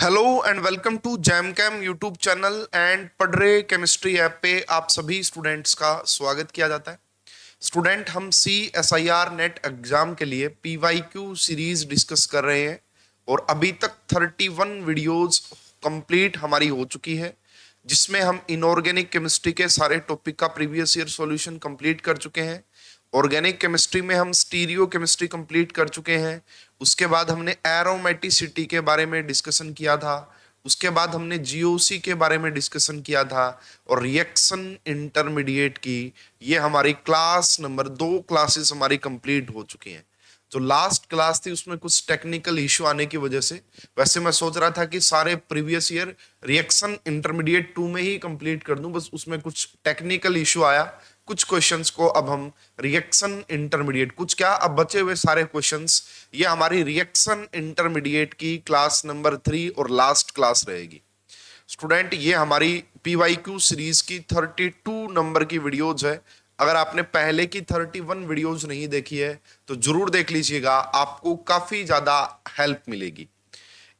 Hello and welcome to JAM cam YouTube channel and पढ़ रहे chemistry app पे आप सभी स्टूडेंट्स का स्वागत किया जाता है। स्टूडेंट, हम CSIR नेट एग्जाम के लिए PYQ सीरीज डिस्कस कर रहे हैं और अभी तक 31 वीडियोस कंप्लीट हमारी हो चुकी है, जिसमें हम इनऑर्गेनिक केमिस्ट्री के सारे टॉपिक का प्रीवियस ईयर सॉल्यूशन कंप्लीट कर चुके हैं। ऑर्गेनिक केमिस्ट्री में हम स्टीरियो केमिस्ट्री कंप्लीट कर चुके हैं। उसके बाद हमने एरोमेटिसिटी के बारे में डिस्कशन किया था। उसके बाद हमने जीओसी के बारे में डिस्कशन किया था और रिएक्शन इंटरमीडिएट की ये हमारी क्लास नंबर 2 क्लासेस हमारी कंप्लीट हो चुकी हैं। जो लास्ट क्लास थी उसमें कुछ टेक्निकल इश्यू आने की वजह से, वैसे मैं सोच रहा था कि सारे प्रीवियस ईयर रिएक्शन इंटरमीडिएट 2 में ही कंप्लीट कर दूं, बस उसमें कुछ टेक्निकल इश्यू आया। कुछ क्वेश्चंस को अब हम रिएक्शन इंटरमीडिएट, कुछ क्या, अब बचे हुए सारे क्वेश्चंस ये हमारी रिएक्शन इंटरमीडिएट की क्लास नंबर 3 और लास्ट क्लास रहेगी। स्टूडेंट, ये हमारी PYQ सीरीज की 32 नंबर की वीडियोज है। अगर आपने पहले की 31 वीडियोज नहीं देखी है तो जरूर देख लीजिएगा, आपको काफी ज्यादा हेल्प मिलेगी।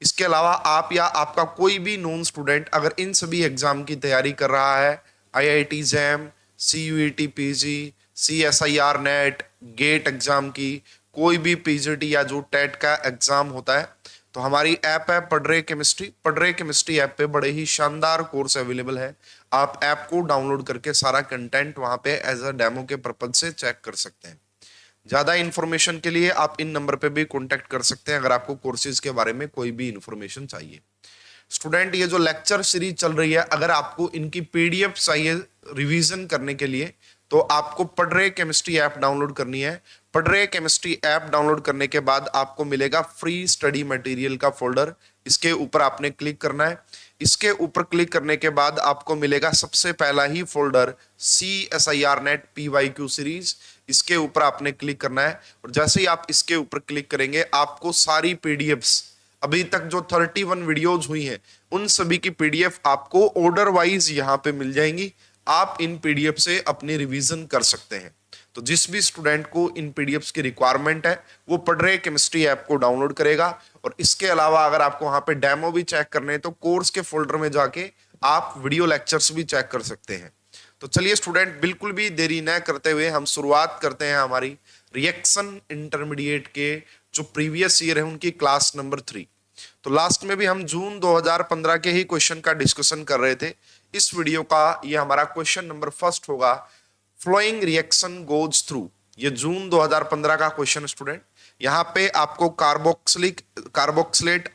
इसके अलावा आप या आपका कोई भी नॉन स्टूडेंट अगर इन सभी एग्जाम की तैयारी कर रहा है, IIT JAM, CUET PG, CSIR NET, GATE exam की, कोई भी PGT या जो टेट का एग्जाम होता है, तो हमारी ऐप है पढ़ रहे केमिस्ट्री। पढ़ रहे केमिस्ट्री ऐप पे बड़े ही शानदार कोर्स अवेलेबल है। आप ऐप को डाउनलोड करके सारा कंटेंट वहां पे एज अ डेमो के पर्पज से चेक कर सकते हैं। ज्यादा इंफॉर्मेशन के लिए आप इन नंबर पे भी कांटेक्ट कर सकते हैं अगर आपको कोर्सेज के बारे में कोई भी इंफॉर्मेशन चाहिए। स्टूडेंट, ये जो लेक्चर सीरीज चल रही है, अगर आपको इनकी PDF चाहिए रिवीजन करने के लिए तो आपको पढ़ रहे केमिस्ट्री ऐप डाउनलोड करनी है। पढ़ रहे केमिस्ट्री ऐप डाउनलोड करने के बाद आपको मिलेगा फ्री स्टडी मटेरियल का फोल्डर। इसके ऊपर आपने क्लिक करना है। इसके ऊपर क्लिक करने के बाद आपको मिलेगा सबसे पहला ही folder CSIR net PYQ series. इसके ऊपर आपने क्लिक करना है और जैसे ही आप इसके ऊपर क्लिक करेंगे आपको सारी PDFs, अभी तक जो 31 वीडियोज हुई हैं उन सभी की PDF आपको ऑर्डर वाइज यहाँ पे मिल जाएंगी। आप इन PDF से अपनी रिवीजन कर सकते हैं। तो जिस भी स्टूडेंट को इन PDFs की रिक्वायरमेंट है वो पढ़ रहे केमिस्ट्री ऐप को डाउनलोड करेगा। और इसके अलावा अगर आपको वहां पे डेमो भी चेक करने हैं तो कोर्स के फोल्डर में जाके आप वीडियो लेक्चर्स भी चेक कर सकते हैं। तो चलिए स्टूडेंट, बिल्कुल भी देरी न करते हुए हम शुरुआत करते हैं हमारी रिएक्शन इंटरमीडिएट के जो प्रीवियस ईयर है उनकी क्लास नंबर 3। तो लास्ट में भी हम जून 2015 के ही क्वेश्चन का डिस्कशन कर रहे थे। इस वीडियो का ये हमारा क्वेश्चन नंबर फर्स्ट होगा, फ्लोइंग रिएक्शन गोज थ्रू। ये जून 2015 का क्वेश्चन स्टूडेंट। यहाँ पे आपको कार्बोक्सिलेट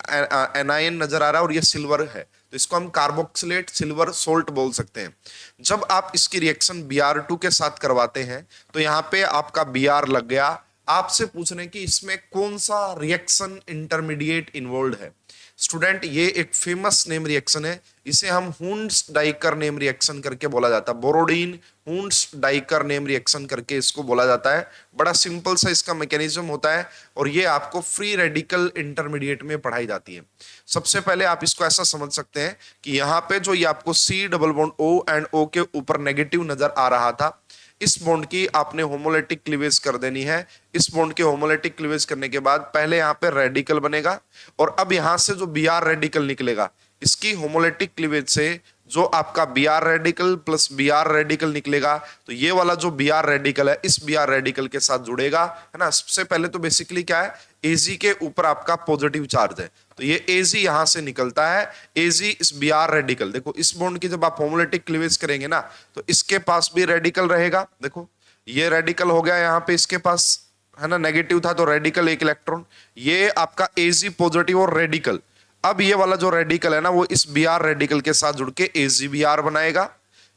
एनायन नजर आ रहा है और ये सिल्वर है, तो इसको हम कार्बोक्सिलेट सिल्वर सोल्ट बोल सकते हैं। जब आप इसकी रिएक्शन Br2 के साथ करवाते हैं तो यहाँ पे आपका Br लग गया। आपसे पूछ रहे हैं कि इसमें कौन सा रिएक्शन इंटरमीडिएट इन्वॉल्व है। स्टूडेंट, ये एक फेमस नेम रिएक्शन है। इसे हम हुंड्स डाइकर नेम रिएक्शन करके बोला जाता है। बोरोडीन हुंड्स डाइकर नेम रिएक्शन करके इसको बोला जाता है। बड़ा सिंपल सा इसका मैकेनिज्म होता है और ये आपको फ्री रेडिकल इंटरमीडिएट में पढ़ाई जाती है। सबसे पहले आप इसको ऐसा समझ सकते हैं कि यहाँ पे जो ये आपको C double bond O and O के ऊपर नेगेटिव नजर आ रहा था, इस बॉन्ड की आपने होमोलेटिक क्लीवेज कर देनी है। इस बॉन्ड के होमोलेटिक क्लीवेज करने के बाद पहले यहाँ पे रेडिकल बनेगा और अब यहां से जो Br रेडिकल निकलेगा, इसकी होमोलेटिक क्लीवेज से जो आपका Br radical plus Br radical निकलेगा, तो ये वाला जो Br रेडिकल है इस Br रेडिकल के साथ जुड़ेगा, है ना। सबसे पहले तो बेसिकली क्या है, Ag के ऊपर आपका पॉजिटिव चार्ज है, तो ये Ag यहां से निकलता है। Ag इस Br रेडिकल, देखो इस बॉन्ड की जब आप होमोलेटिक क्लीवेज करेंगे ना तो इसके पास भी रेडिकल रहेगा। देखो ये रेडिकल हो गया यहाँ पे, इसके पास, है ना, नेगेटिव था तो रेडिकल एक इलेक्ट्रॉन, ये आपका Ag पॉजिटिव और रेडिकल। अब ये वाला जो रेडिकल है ना वो इस Br रेडिकल के साथ जुड़ के AgBr बनाएगा।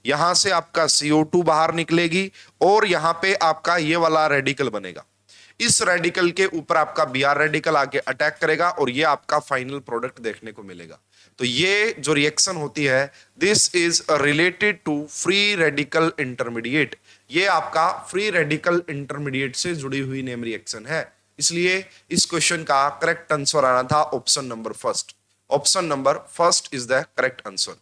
यहां से आपका CO2 बाहर निकलेगी और यहां पे आपका ये वाला रेडिकल बनेगा। इस रेडिकल के ऊपर आपका Br रेडिकल आके अटैक करेगा और ये आपका फाइनल प्रोडक्ट देखने को मिलेगा। तो ये जो रिएक्शन होती है, this is related to free radical intermediate. ये आपका फ्री रेडिकल इंटरमीडिएट से जुड़ी हुई नेम रिएक्शन है, इसलिए इस क्वेश्चन का करेक्ट आंसर आना था option number first. Option number first is the correct answer.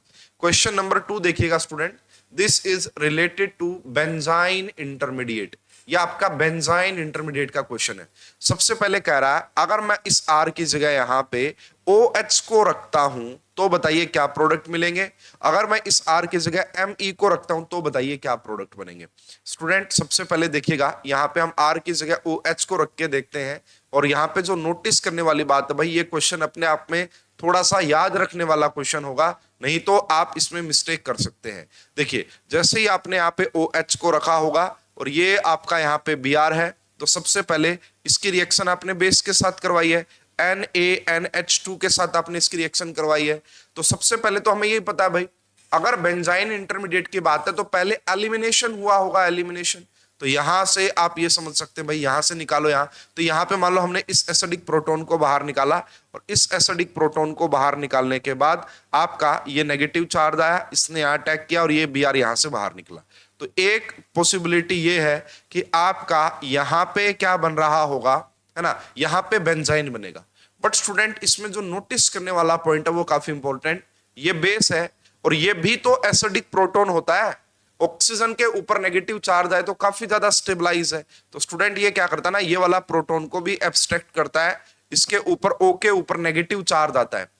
Question number 2 देखिएगा student, this is related to benzyne intermediate. ये आपका बेंजाइन इंटरमीडिएट का क्वेश्चन है। सबसे पहले कह रहा है अगर मैं इस R की जगह यहां पे OH को रखता हूं तो बताइए क्या प्रोडक्ट मिलेंगे। अगर मैं इस R की जगह Me को रखता हूं तो बताइए क्या प्रोडक्ट बनेंगे। स्टूडेंट सबसे पहले देखिएगा यहां पे हम R की जगह OH को रख के देखते हैं, और यहां पे जो नोटिस करने वाली बात है भाई, ये क्वेश्चन अपने आप में थोड़ा सा याद रखने वाला क्वेश्चन होगा, नहीं तो आप इसमें मिस्टेक कर सकते हैं। देखिए जैसे ही आपने यहाँ पे OH को रखा होगा और ये आपका यहाँ पे Br है, तो सबसे पहले इसकी रिएक्शन आपने बेस के साथ करवाई है, NaNH2 के साथ आपने इसकी रिएक्शन करवाई है। तो सबसे पहले तो हमें ये पता है भाई, अगर बेंजाइन इंटरमीडिएट की बात है तो पहले एलिमिनेशन हुआ होगा, एलिमिनेशन। तो यहां से आप ये समझ सकते हैं भाई, यहां से निकालो यहां, तो यहां पे मान लो हमने इस एसिडिक प्रोटॉन को बाहर निकाला, और इस एसिडिक प्रोटॉन को बाहर निकालने के बाद आपका ये नेगेटिव चार्ज आया, इसने यहां अटैक किया और ये Br यहां से बाहर निकला। तो एक पॉसिबिलिटी ये है कि आपका यहां पे क्या बन रहा होगा, है ना, यहां पे बेंजाइन बनेगा। बट स्टूडेंट इसमें जो नोटिस करने वाला पॉइंट है वो काफी इंपॉर्टेंट, ये बेस है और ये भी तो एसिडिक प्रोटॉन होता है, ऑक्सीजन के ऊपर नेगेटिव चार्ज आए तो काफी ज्यादा स्टेबलाइज है। तो स्टूडेंट ये क्या करता है ना, ये वाला प्रोटॉन को भी एब्स्ट्रैक्ट करता है, इसके ऊपर O के ऊपर नेगेटिव चार्ज आता है।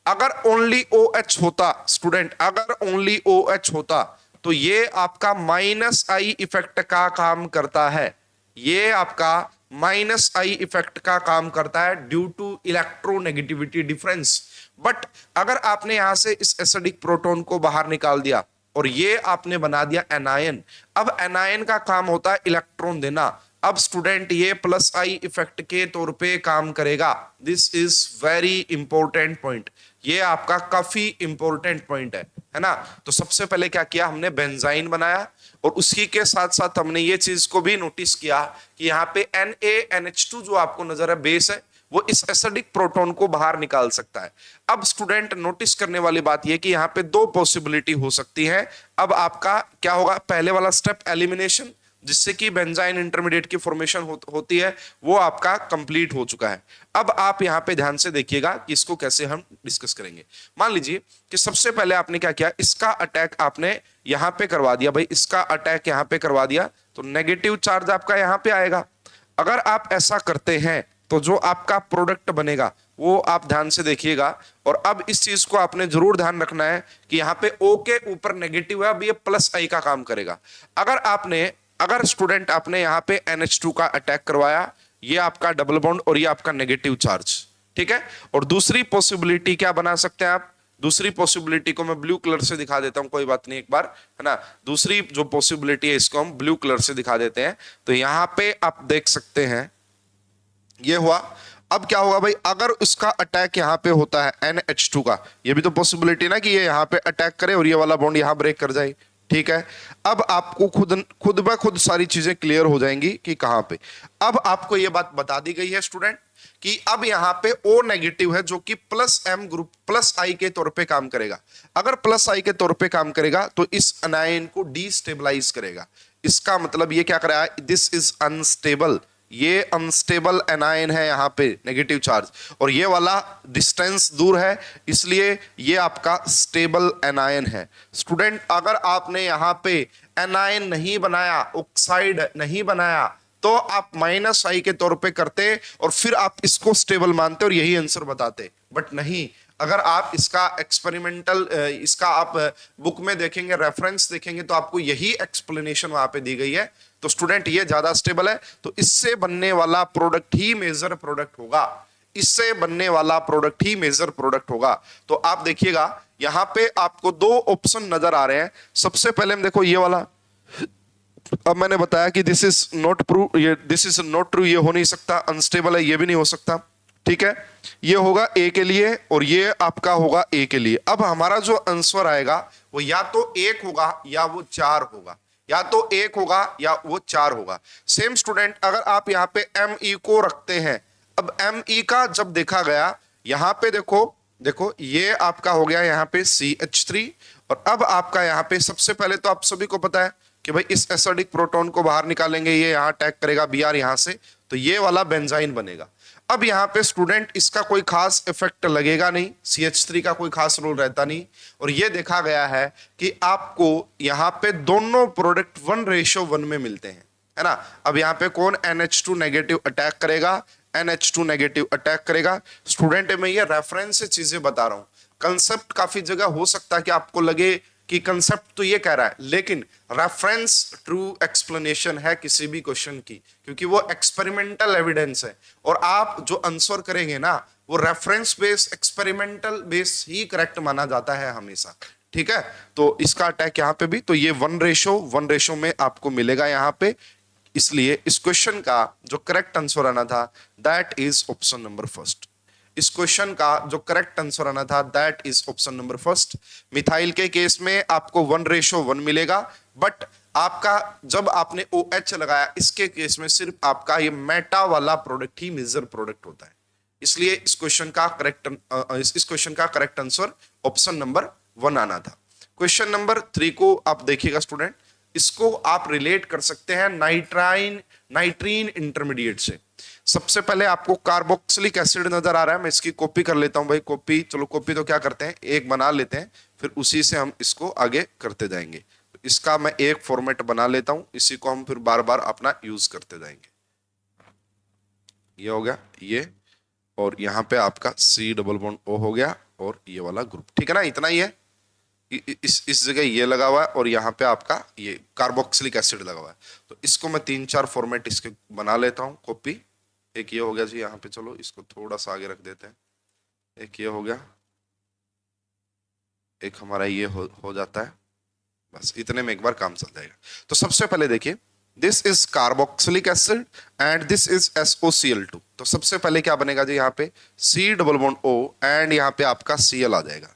अगर ओनली OH होता स्टूडेंट, अगर ओनली OH होता तो ये आपका -I इफेक्ट का काम करता है, ये आपका -I इफेक्ट का काम करता है due to electronegativity difference. But अगर आपने यहां से इस एसिडिक प्रोटॉन को बाहर निकाल दिया और ये आपने बना दिया एनायन, अब एनायन का काम होता है इलेक्ट्रॉन देना। अब स्टूडेंट ये +I इफेक्ट के तौर पे काम करेगा। This is very important point, ये आपका काफी इंपॉर्टेंट पॉइंट है ना। तो सबसे पहले क्या किया, हमने बेंजाइन बनाया और उसी के साथ साथ हमने ये चीज को भी नोटिस किया कि यहाँ पे NaNH2 जो आपको नजर है बेस है, वो इस एसिडिक प्रोटॉन को बाहर निकाल सकता है। अब स्टूडेंट नोटिस करने वाली बात यह कि यहाँ पे दो पॉसिबिलिटी हो सकती है। अब आपका क्या होगा, पहले वाला स्टेप एलिमिनेशन, जिससे कि बेंजाइन इंटरमीडिएट की फॉर्मेशन होती है, वो आपका कंप्लीट हो चुका है। अब आप यहाँ पे ध्यान से देखिएगा कि इसको कैसे हम डिस्कस करेंगे। मान लीजिए कि सबसे पहले आपने क्या किया, इसका अटैक आपने यहाँ पे करवा दिया भाई, इसका अटैक यहाँ पे करवा दिया तो नेगेटिव चार्ज आपका यहाँ पे आएगा। अगर आप ऐसा करते हैं तो जो आपका प्रोडक्ट बनेगा वो आप ध्यान से देखिएगा। और अब इस चीज को आपने जरूर ध्यान रखना है कि यहाँ पे O के ऊपर नेगेटिव है, अब ये +I का काम करेगा। अगर स्टूडेंट आपने यहाँ पे NH2 का अटैक करवाया, ये आपका डबल बॉन्ड और ये आपका नेगेटिव चार्ज, ठीक है। और दूसरी पॉसिबिलिटी क्या बना सकते हैं आप, दूसरी पॉसिबिलिटी को मैं ब्लू कलर से दिखा देता हूं, कोई बात नहीं, एक बार, है ना। दूसरी जो पॉसिबिलिटी है इसको हम ब्लू कलर से दिखा देते हैं। तो यहां पे आप देख सकते हैं ये हुआ। अब क्या होगा भाई, अगर उसका अटैक यहां पे होता है NH2 का, ये भी तो पॉसिबिलिटी ना कि ये यहां पे अटैक करे और ये वाला बॉन्ड यहां ब्रेक कर जाए, ठीक है। अब आपको खुद ब खुद सारी चीजें क्लियर हो जाएंगी कि कहां पे। अब आपको ये बात बता दी गई है स्टूडेंट कि अब यहां पे O नेगेटिव है जो कि +M ग्रुप +I के तौर पे काम करेगा। अगर +I के तौर पे काम करेगा तो इस अनायन को डिस्टेबलाइज करेगा। इसका मतलब ये क्या कर रहा है, दिस इज अनस्टेबल, ये अनस्टेबल एनायन है यहाँ पे नेगेटिव चार्ज, और ये वाला डिस्टेंस दूर है, इसलिए ये आपका स्टेबल एनायन है। स्टूडेंट अगर आपने यहाँ पे एनायन नहीं बनाया, ऑक्साइड नहीं बनाया, तो आप -I के तौर पे करते और फिर आप इसको स्टेबल मानते और यही आंसर बताते। बट नहीं, अगर आप इसका एक्सपेरिमेंटल इसका आप बुक में देखेंगे, रेफरेंस देखेंगे, तो आपको यही एक्सप्लेनेशन वहां पे दी गई है। तो स्टूडेंट ये ज्यादा स्टेबल है, तो इससे बनने वाला प्रोडक्ट ही मेजर प्रोडक्ट होगा, इससे बनने वाला प्रोडक्ट ही मेजर प्रोडक्ट होगा। तो आप देखिएगा यहां पे आपको दो ऑप्शन नजर आ रहे हैं। सबसे पहले हम देखो ये वाला, अब मैंने बताया कि दिस इज नॉट प्रूव, ये दिस इज नॉट ट्रू, ये हो नहीं सकता, अनस्टेबल है, ये भी नहीं हो सकता, ठीक है। ये होगा A के लिए और ये आपका होगा A के लिए। अब हमारा जो आंसर आएगा वो या तो 1 होगा या वो 4 होगा, या तो 1 होगा या वो 4 होगा। सेम स्टूडेंट अगर आप यहाँ पे Me को रखते हैं, अब Me का जब देखा गया, यहाँ पे देखो ये आपका हो गया यहाँ पे CH3, और अब आपका यहाँ पे सबसे पहले तो आप सभी को पता है कि भाई इस एसिडिक प्रोटॉन को बाहर निकालेंगे, ये यहाँ अटैक करेगा Br यहाँ से, तो ये वाला बेंजाइन बनेगा। अब यहाँ पे स्टूडेंट इसका कोई खास इफेक्ट लगेगा नहीं, CH3 का कोई खास रोल रहता नहीं, और ये देखा गया है कि आपको यहाँ पे दोनों प्रोडक्ट 1:1 में मिलते हैं, है ना। अब यहाँ पे कौन NH2 नेगेटिव अटैक करेगा, NH2 नेगेटिव अटैक करेगा। स्टूडेंट मैं ये रेफरेंस से चीजें बता रहा हूं, कंसेप्ट काफी जगह हो सकता है कि आपको लगे कि कंसेप्ट तो ये कह रहा है, लेकिन रेफरेंस ट्रू एक्सप्लेनेशन है किसी भी क्वेश्चन की, क्योंकि वो एक्सपेरिमेंटल एविडेंस है और आप जो आंसर करेंगे ना वो रेफरेंस बेस एक्सपेरिमेंटल बेस ही करेक्ट माना जाता है हमेशा, ठीक है। तो इसका अटैक यहाँ पे भी, तो ये 1:1 में आपको मिलेगा यहाँ पे, इसलिए इस क्वेश्चन का जो करेक्ट आंसर आना था that is option number first. इस क्वेश्चन का जो करेक्ट आंसर आना था that is option number first. Methyl के केस में आपको 1:1 मिलेगा, बट आपका जब आपने OH लगाया इसके केस में सिर्फ आपका ये मेटा वाला प्रोडक्ट ही मेजर प्रोडक्ट होता है, इसलिए इस क्वेश्चन का करेक्ट आंसर ऑप्शन नंबर 1 आना था। क्वेश्चन नंबर 3 को आप देखिएगा स्टूडेंट, इसको आप रिलेट कर सकते हैं नाइट्रीन इंटरमीडिएट से। सबसे पहले आपको कार्बोक्सिलिक एसिड नजर आ रहा है, मैं इसकी कॉपी कर लेता हूं भाई, कॉपी, चलो कॉपी तो क्या करते हैं एक बना लेते हैं, फिर उसी से हम इसको आगे करते जाएंगे। तो इसका मैं एक फॉर्मेट बना लेता हूं, इसी को हम फिर बार बार अपना यूज करते जाएंगे। ये हो गया ये, और यहाँ पे आपका C⋯O हो गया और ये वाला ग्रुप, ठीक है ना, इतना ही है। इस जगह ये लगा हुआ है और यहाँ पे आपका ये कार्बोक्सिलिक एसिड लगा हुआ है। तो इसको मैं 3-4 फॉर्मेट इसके बना लेता हूँ कॉपी। एक ये हो गया जी यहाँ पे, चलो इसको थोड़ा सा आगे रख देते हैं। एक ये हो गया, एक हमारा ये हो जाता है, बस इतने में एक बार काम चल जाएगा। तो सबसे पहले देखिए, this is carboxylic acid and this is SOCl2। तो सबसे पहले क्या बनेगा जी यहाँ पे C⋯O एंड यहाँ पे आपका Cl आ जाएगा।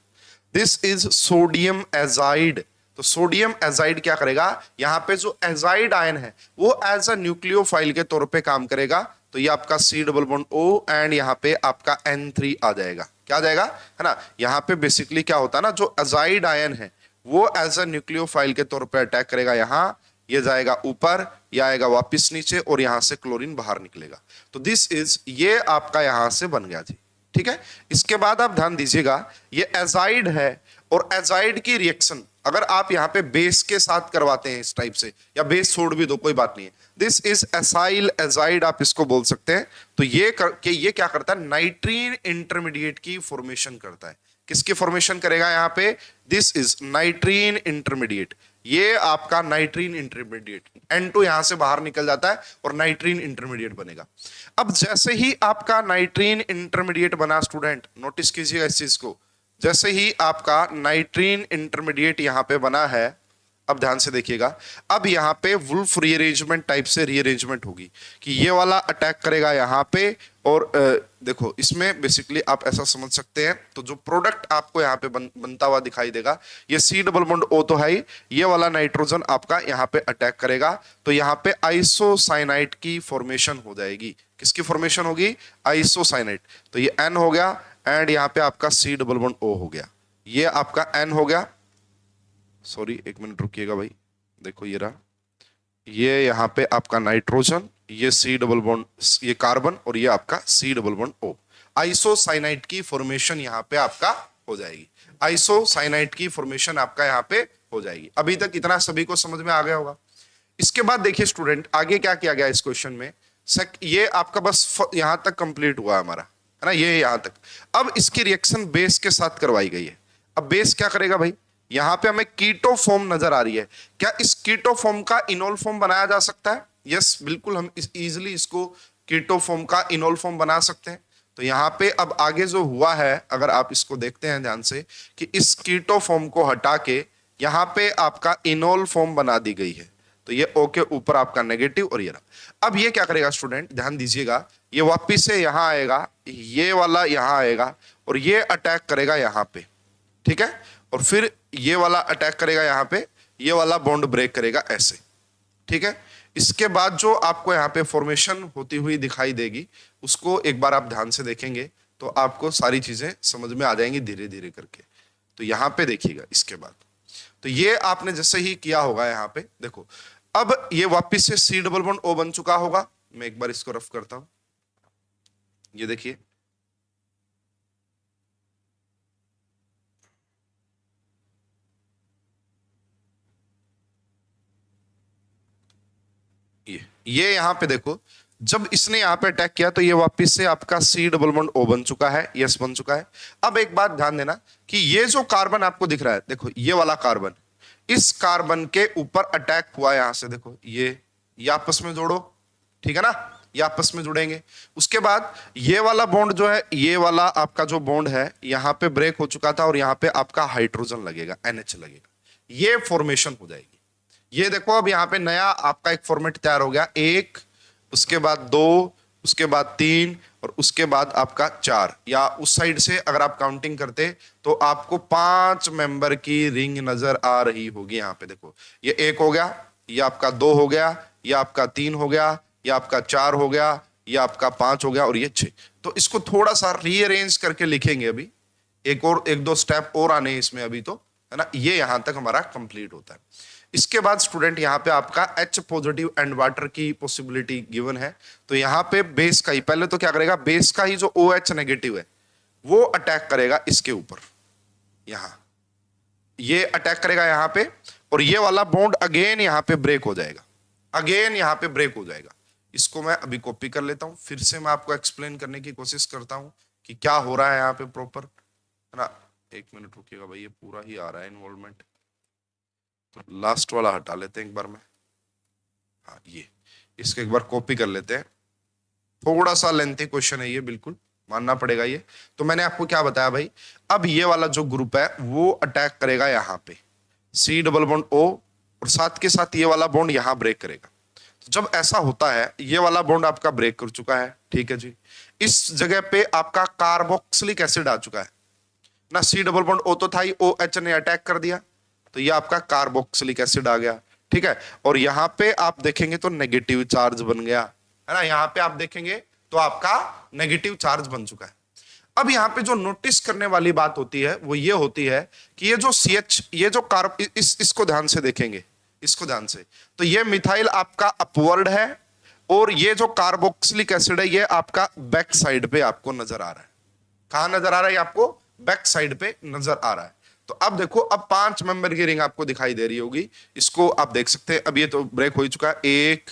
This is sodium azide. तो सोडियम एजाइड क्या करेगा, यहाँ पे जो एजाइड आयन है वो एज अ न्यूक्लियोफाइल के तौर पे काम करेगा। तो ये आपका C⋯O एंड यहाँ पे आपका N3 आ जाएगा, क्या आ जाएगा, है ना। यहाँ पे बेसिकली क्या होता है ना, जो एजाइड आयन है वो एज अ न्यूक्लियोफाइल के तौर पे अटैक करेगा, यहाँ ये जाएगा ऊपर, ये आएगा वापिस नीचे और यहां से क्लोरीन बाहर निकलेगा। तो दिस इज, ये आपका यहां से बन गया जी, ठीक है। इसके बाद आप ध्यान दीजिएगा, ये एजाइड है और एजाइड की रिएक्शन अगर आप यहाँ पे बेस के साथ करवाते हैं इस टाइप से, या बेस छोड़ भी दो कोई बात नहीं है, दिस इज एसाइल एजाइड आप इसको बोल सकते हैं। तो ये क्या करता है, नाइट्रीन इंटरमीडिएट की फॉर्मेशन करता है। किसकी फॉर्मेशन करेगा यहाँ पे, दिस इज नाइट्रीन इंटरमीडिएट, ये आपका नाइट्रीन इंटरमीडिएट, N2 यहां से बाहर निकल जाता है और नाइट्रीन इंटरमीडिएट बनेगा। अब जैसे ही आपका नाइट्रीन इंटरमीडिएट बना स्टूडेंट, नोटिस कीजिएगा इस चीज को, जैसे ही आपका नाइट्रीन इंटरमीडिएट यहां पे बना है, अब ध्यान से देखिएगा, अब यहां पे वुल्फ रीअरेंजमेंट टाइप से रीअरेंजमेंट होगी कि ये वाला अटैक करेगा यहां पे, और देखो इसमें बेसिकली आप ऐसा समझ सकते हैं। तो जो प्रोडक्ट आपको यहाँ पे बनता हुआ दिखाई देगा, ये C⋯O तो है ही, ये वाला नाइट्रोजन आपका यहाँ पे अटैक करेगा, तो यहाँ पे आइसोसाइनाइड की फॉर्मेशन हो जाएगी। किसकी फॉर्मेशन होगी, आइसोसाइनाइड। तो ये N हो गया एंड यहाँ पे आपका C⋯O हो गया, ये आपका N हो गया। सॉरी एक मिनट रुकिएगा भाई, देखो ये रहा, ये यहाँ पे आपका नाइट्रोजन, ये C⋯, ये कार्बन, और ये आपका C⋯O। आइसोसाइनाइड की फॉर्मेशन यहाँ पे आपका हो जाएगी, आइसोसाइनाइड की फॉर्मेशन आपका यहाँ पे हो जाएगी। अभी तक इतना सभी को समझ में आ गया होगा। इसके बाद देखिए स्टूडेंट, आगे क्या किया गया इस क्वेश्चन में, ये आपका बस यहां तक कंप्लीट हुआ हमारा, है ना, ये यहां तक। अब इसकी रिएक्शन बेस के साथ करवाई गई है। अब बेस क्या करेगा भाई, यहां पे हमें कीटो फॉर्म नजर आ रही है, क्या इस कीटो फॉर्म का इनोल फॉर्म बनाया जा सकता है, यस बिल्कुल, हम इजीली इसको कीटो फॉर्म का इनोल फॉर्म बना सकते हैं। तो यहाँ पे अब आगे जो हुआ है, अगर आप इसको देखते हैं ध्यान से, कि इस कीटो फॉर्म को हटा के यहाँ पे आपका इनोल फॉर्म बना दी गई है। तो ये O के ऊपर आपका नेगेटिव और ये रहा। अब ये क्या करेगा स्टूडेंट, ध्यान दीजिएगा, ये वापिस से यहां आएगा, ये वाला यहां आएगा और ये अटैक करेगा यहां पे, ठीक है, और फिर ये वाला अटैक करेगा यहां पे, ये वाला बॉन्ड ब्रेक करेगा ऐसे, ठीक है। इसके बाद जो आपको यहाँ पे फॉर्मेशन होती हुई दिखाई देगी, उसको एक बार आप ध्यान से देखेंगे तो आपको सारी चीजें समझ में आ जाएंगी धीरे धीरे करके। तो यहाँ पे देखिएगा, इसके बाद तो ये आपने जैसे ही किया होगा यहाँ पे देखो, अब ये वापिस से C⋯O बन चुका होगा। मैं एक बार इसको रफ करता हूं, ये देखिए, ये यहाँ पे देखो, जब इसने यहाँ पे अटैक किया तो ये वापस से आपका सी डबल बॉन्ड ओ बन चुका है, यस बन चुका है। अब एक बात ध्यान देना कि ये जो कार्बन आपको दिख रहा है, देखो ये वाला कार्बन, इस कार्बन के ऊपर अटैक हुआ यहां से, देखो ये आपस में जोड़ो, ठीक है ना, ये आपस में जुड़ेंगे। उसके बाद ये वाला बॉन्ड जो है, ये वाला आपका जो बॉन्ड है यहां पे ब्रेक हो चुका था और यहां पे आपका हाइड्रोजन लगेगा, NH लगेगा, ये फॉर्मेशन हो जाएगी। ये देखो अब यहाँ पे नया आपका एक फॉर्मेट तैयार हो गया, एक, उसके बाद दो, उसके बाद तीन और उसके बाद आपका चार, या उस साइड से अगर आप काउंटिंग करते तो आपको 5 मेंबर की रिंग नजर आ रही होगी। यहाँ पे देखो ये एक हो गया, ये आपका दो हो गया, ये आपका तीन हो गया, ये आपका चार हो गया, ये आपका 5 हो गया और ये 6। तो इसको थोड़ा सा रीअरेंज करके लिखेंगे अभी, एक दो स्टेप और आने हैं इसमें अभी, तो है ना, ये यहां तक हमारा कंप्लीट होता है। इसके बाद स्टूडेंट यहाँ पे आपका H पॉजिटिव एंड वाटर की पॉसिबिलिटी गिवन है, तो यहाँ पे बेस का ही पहले तो क्या करेगा, बेस का ही जो OH नेगेटिव है वो अटैक करेगा इसके ऊपर, यहां ये अटैक करेगा यहाँ पे, और ये वाला बॉन्ड अगेन यहाँ पे ब्रेक हो जाएगा, अगेन यहाँ पे ब्रेक हो जाएगा। इसको मैं अभी कॉपी कर लेता हूं, फिर से मैं आपको एक्सप्लेन करने की कोशिश करता हूं कि क्या हो रहा है यहाँ पे प्रॉपर, है ना। एक मिनट रुकिएगा भाई, ये पूरा ही आ रहा है इन्वॉल्वमेंट, तो लास्ट वाला हटा लेते हैं एक बार में। हाँ ये, इसको एक बार कॉपी कर लेते हैं, थोड़ा सा लेंथी क्वेश्चन है ये, बिल्कुल मानना पड़ेगा ये। तो मैंने आपको क्या बताया भाई, अब ये वाला जो ग्रुप है वो अटैक करेगा यहाँ पे सी डबल बॉन्ड O, और साथ के साथ ये वाला बॉन्ड यहाँ ब्रेक करेगा। तो जब ऐसा होता है, ये वाला बॉन्ड आपका ब्रेक कर चुका है, ठीक है जी, इस जगह पे आपका कार्बोक्सिलिक एसिड आ चुका है ना, सी डबल बॉन्ड O तो था ही, OH ने अटैक कर दिया तो ये आपका कार्बोक्सिलिक एसिड आ गया, ठीक है। और यहां पे आप देखेंगे तो नेगेटिव चार्ज बन गया, है ना, यहां पे आप देखेंगे तो आपका नेगेटिव चार्ज बन चुका है। अब यहां पे जो नोटिस करने वाली बात होती है वो ये होती है कि ये जो CH, ये जो कार्ब, इसको ध्यान से देखेंगे, इसको ध्यान से, तो ये मिथाइल आपका अपवर्ड है और ये जो कार्बोक्सिलिक एसिड है ये आपका बैक साइड पे आपको नजर आ रहा है। कहां नजर आ रहा है आपको, बैक साइड पे नजर आ रहा है। तो अब देखो, अब 5 मेंबर की रिंग आपको दिखाई दे रही होगी, इसको आप देख सकते हैं। अब ये तो ब्रेक हो चुका है, एक,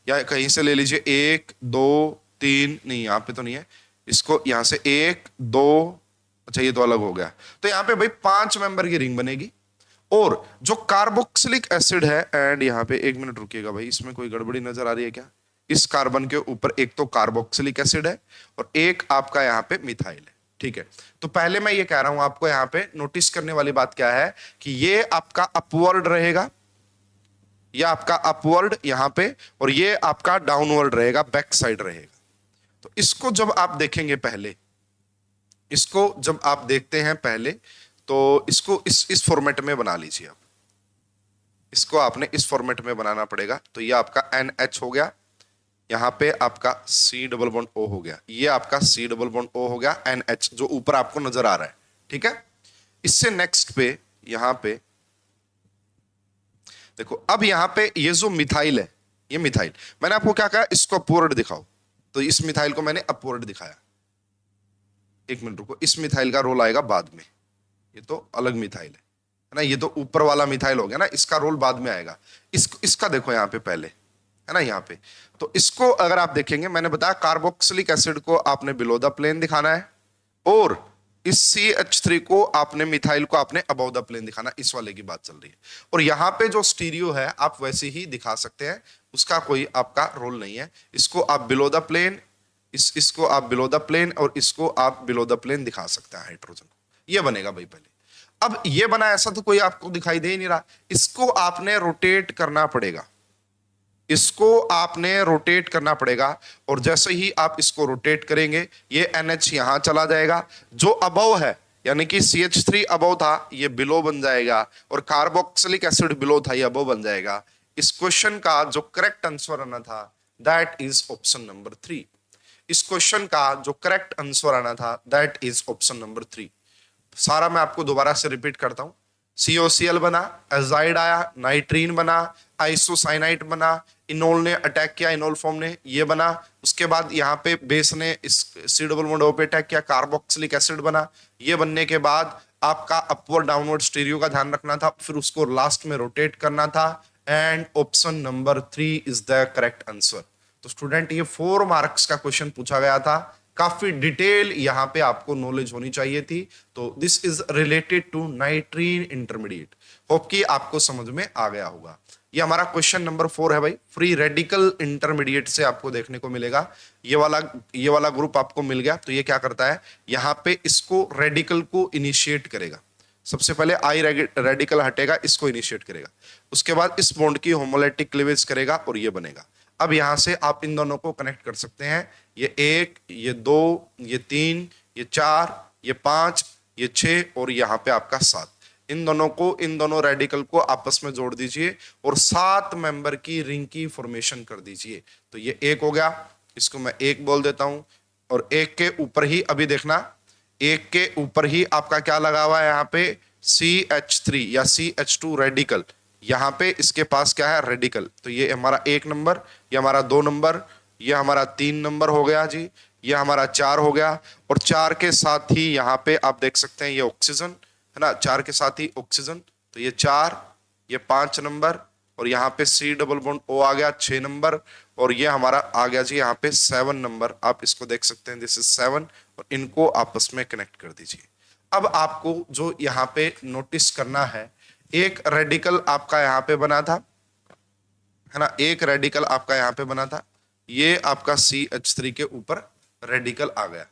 या कहीं से ले लीजिए, 1 2 3, नहीं यहाँ पे तो नहीं है, इसको यहां से 1 2, अच्छा ये तो अलग हो गया। तो यहाँ पे भाई 5 मेंबर की रिंग बनेगी, और जो कार्बोक्सिलिक एसिड है, एंड यहाँ पे 1 मिनट रुकिएगा भाई, इसमें कोई गड़बड़ी नजर आ रही है क्या, इस कार्बन के ऊपर एक तो कार्बोक्सिलिक एसिड है और एक आपका यहाँ पे मिथाइल है, ठीक है। तो पहले मैं ये कह रहा हूं आपको, यहाँ पे नोटिस करने वाली बात क्या है कि ये आपका अपवर्ड रहेगा, ये आपका अपवर्ड यहां पे, और ये आपका डाउनवर्ड रहेगा, बैक साइड रहेगा। तो इसको जब आप देखेंगे पहले, इसको जब आप देखते हैं पहले, तो इसको इस फॉर्मेट में बना लीजिए आप, इसको आपने इस फॉर्मेट में बनाना पड़ेगा। तो ये आपका NH हो गया, यहां पे आपका सी डबल बॉन्ड O हो गया, ये आपका सी डबल बॉन्ड O हो गया, NH जो ऊपर आपको नजर आ रहा है, ठीक है। इससे नेक्स्ट पे यहां पे देखो, अब यहां पे ये जो मिथाइल है, ये मिथाइल, मैंने आपको क्या कहा, इसको अपवर्ड दिखाओ, तो इस मिथाइल को मैंने अपवर्ड दिखाया। एक मिनट रुको, इस मिथाइल का रोल आएगा बाद में, ये तो अलग मिथाइल है ना, ये तो ऊपर वाला मिथाइल हो गया ना, इसका रोल बाद में आएगा। इसका देखो यहाँ पे पहले, है ना, यहाँ पे। तो इसको अगर आप देखेंगे, मैंने बताया कार्बोक्सिलिक एसिड को आपने बिलो द प्लेन दिखाना है, और इस CH3 को आपने, मिथाइल को आपने अबव द प्लेन दिखाना, इस वाले की बात चल रही है। और यहाँ पे जो स्टीरियो है आप वैसे ही दिखा सकते हैं, उसका कोई आपका रोल नहीं है। इसको आप बिलो द प्लेन, इसको आप बिलो द प्लेन, और इसको आप बिलो द प्लेन दिखा सकते हैं हाइड्रोजन को, ये बनेगा भाई पहले। अब ये बना, ऐसा तो कोई आपको दिखाई दे ही नहीं रहा, इसको आपने रोटेट करना पड़ेगा, इसको आपने रोटेट करना पड़ेगा, और जैसे ही आप इसको रोटेट करेंगे ये NH यहां चला जाएगा, जो अबव है यानी कि CH3 अबव था ये बिलो बन जाएगा, और कार्बोक्सिलिक एसिड बिलो था ये अबव बन जाएगा। इस क्वेश्चन का जो करेक्ट आंसर आना था दैट इज ऑप्शन नंबर 3। इस क्वेश्चन का जो करेक्ट आंसर आना था दैट इज ऑप्शन नंबर 3। सारा मैं आपको दोबारा से रिपीट करता हूं, COCl बना, एजाइड आया, नाइट्रीन बना, आइसोसाइनाइट बना, इनोल ने अटैक किया, इनोल फॉर्म ने ये बना। उसके बाद यहाँ पे बेस ने इस सी डबल बॉन्ड O पे अटैक किया, कार्बोक्सिलिक एसिड बना। ये बनने के बाद आपका अपवर्ड डाउनवर्ड स्टीरियो का ध्यान रखना था, फिर उसको लास्ट में रोटेट करना था, and option number 3 is the correct answer. तो स्टूडेंट ये 4 मार्क्स का क्वेश्चन पूछा गया था, काफी डिटेल यहाँ पे आपको नॉलेज होनी चाहिए थी। तो this is related to nitrene intermediate. Hope कि आपको समझ में आ गया होगा। ये हमारा क्वेश्चन नंबर 4 है भाई। फ्री रेडिकल इंटरमीडिएट से आपको देखने को मिलेगा। ये वाला ग्रुप आपको मिल गया। तो ये क्या करता है, यहाँ पे इसको रेडिकल को इनिशिएट करेगा। सबसे पहले आई रेडिकल हटेगा, इसको इनिशिएट करेगा। उसके बाद इस बॉन्ड की होमोलैटिक क्लीवेज करेगा और ये बनेगा। अब यहां से आप इन दोनों को कनेक्ट कर सकते हैं। ये 1, ये 2, ये 3, ये 4, ये 5, ये 6 और यहाँ पे आपका 7। इन दोनों रेडिकल को आपस में जोड़ दीजिए और 7 मेंबर की रिंग की फॉर्मेशन कर दीजिए। तो ये 1 हो गया, इसको मैं 1 बोल देता हूं। और 1 के ऊपर ही अभी देखना, 1 के ऊपर ही आपका क्या लगा हुआ है यहाँ पे, CH3 या CH2 रेडिकल। यहाँ पे इसके पास क्या है, रेडिकल। तो ये हमारा 1 नंबर, ये हमारा 2 नंबर, ये हमारा 3 नंबर हो गया जी, ये हमारा 4 हो गया। और 4 के साथ ही यहाँ पे आप देख सकते हैं ये ऑक्सीजन है ना, 4 के साथ ही ऑक्सीजन। तो ये 4, ये 5 नंबर और यहाँ पे C डबल बॉन्ड O आ गया 6 नंबर। और ये हमारा आ गया जी यहाँ पे 7 नंबर। आप इसको देख सकते हैं, दिस इज 7। और इनको आपस में कनेक्ट कर दीजिए। अब आपको जो यहाँ पे नोटिस करना है, एक रेडिकल आपका यहाँ पे बना था है ना, एक रेडिकल आपका यहाँ पे बना था। ये आपका CH3 के ऊपर रेडिकल आ गया,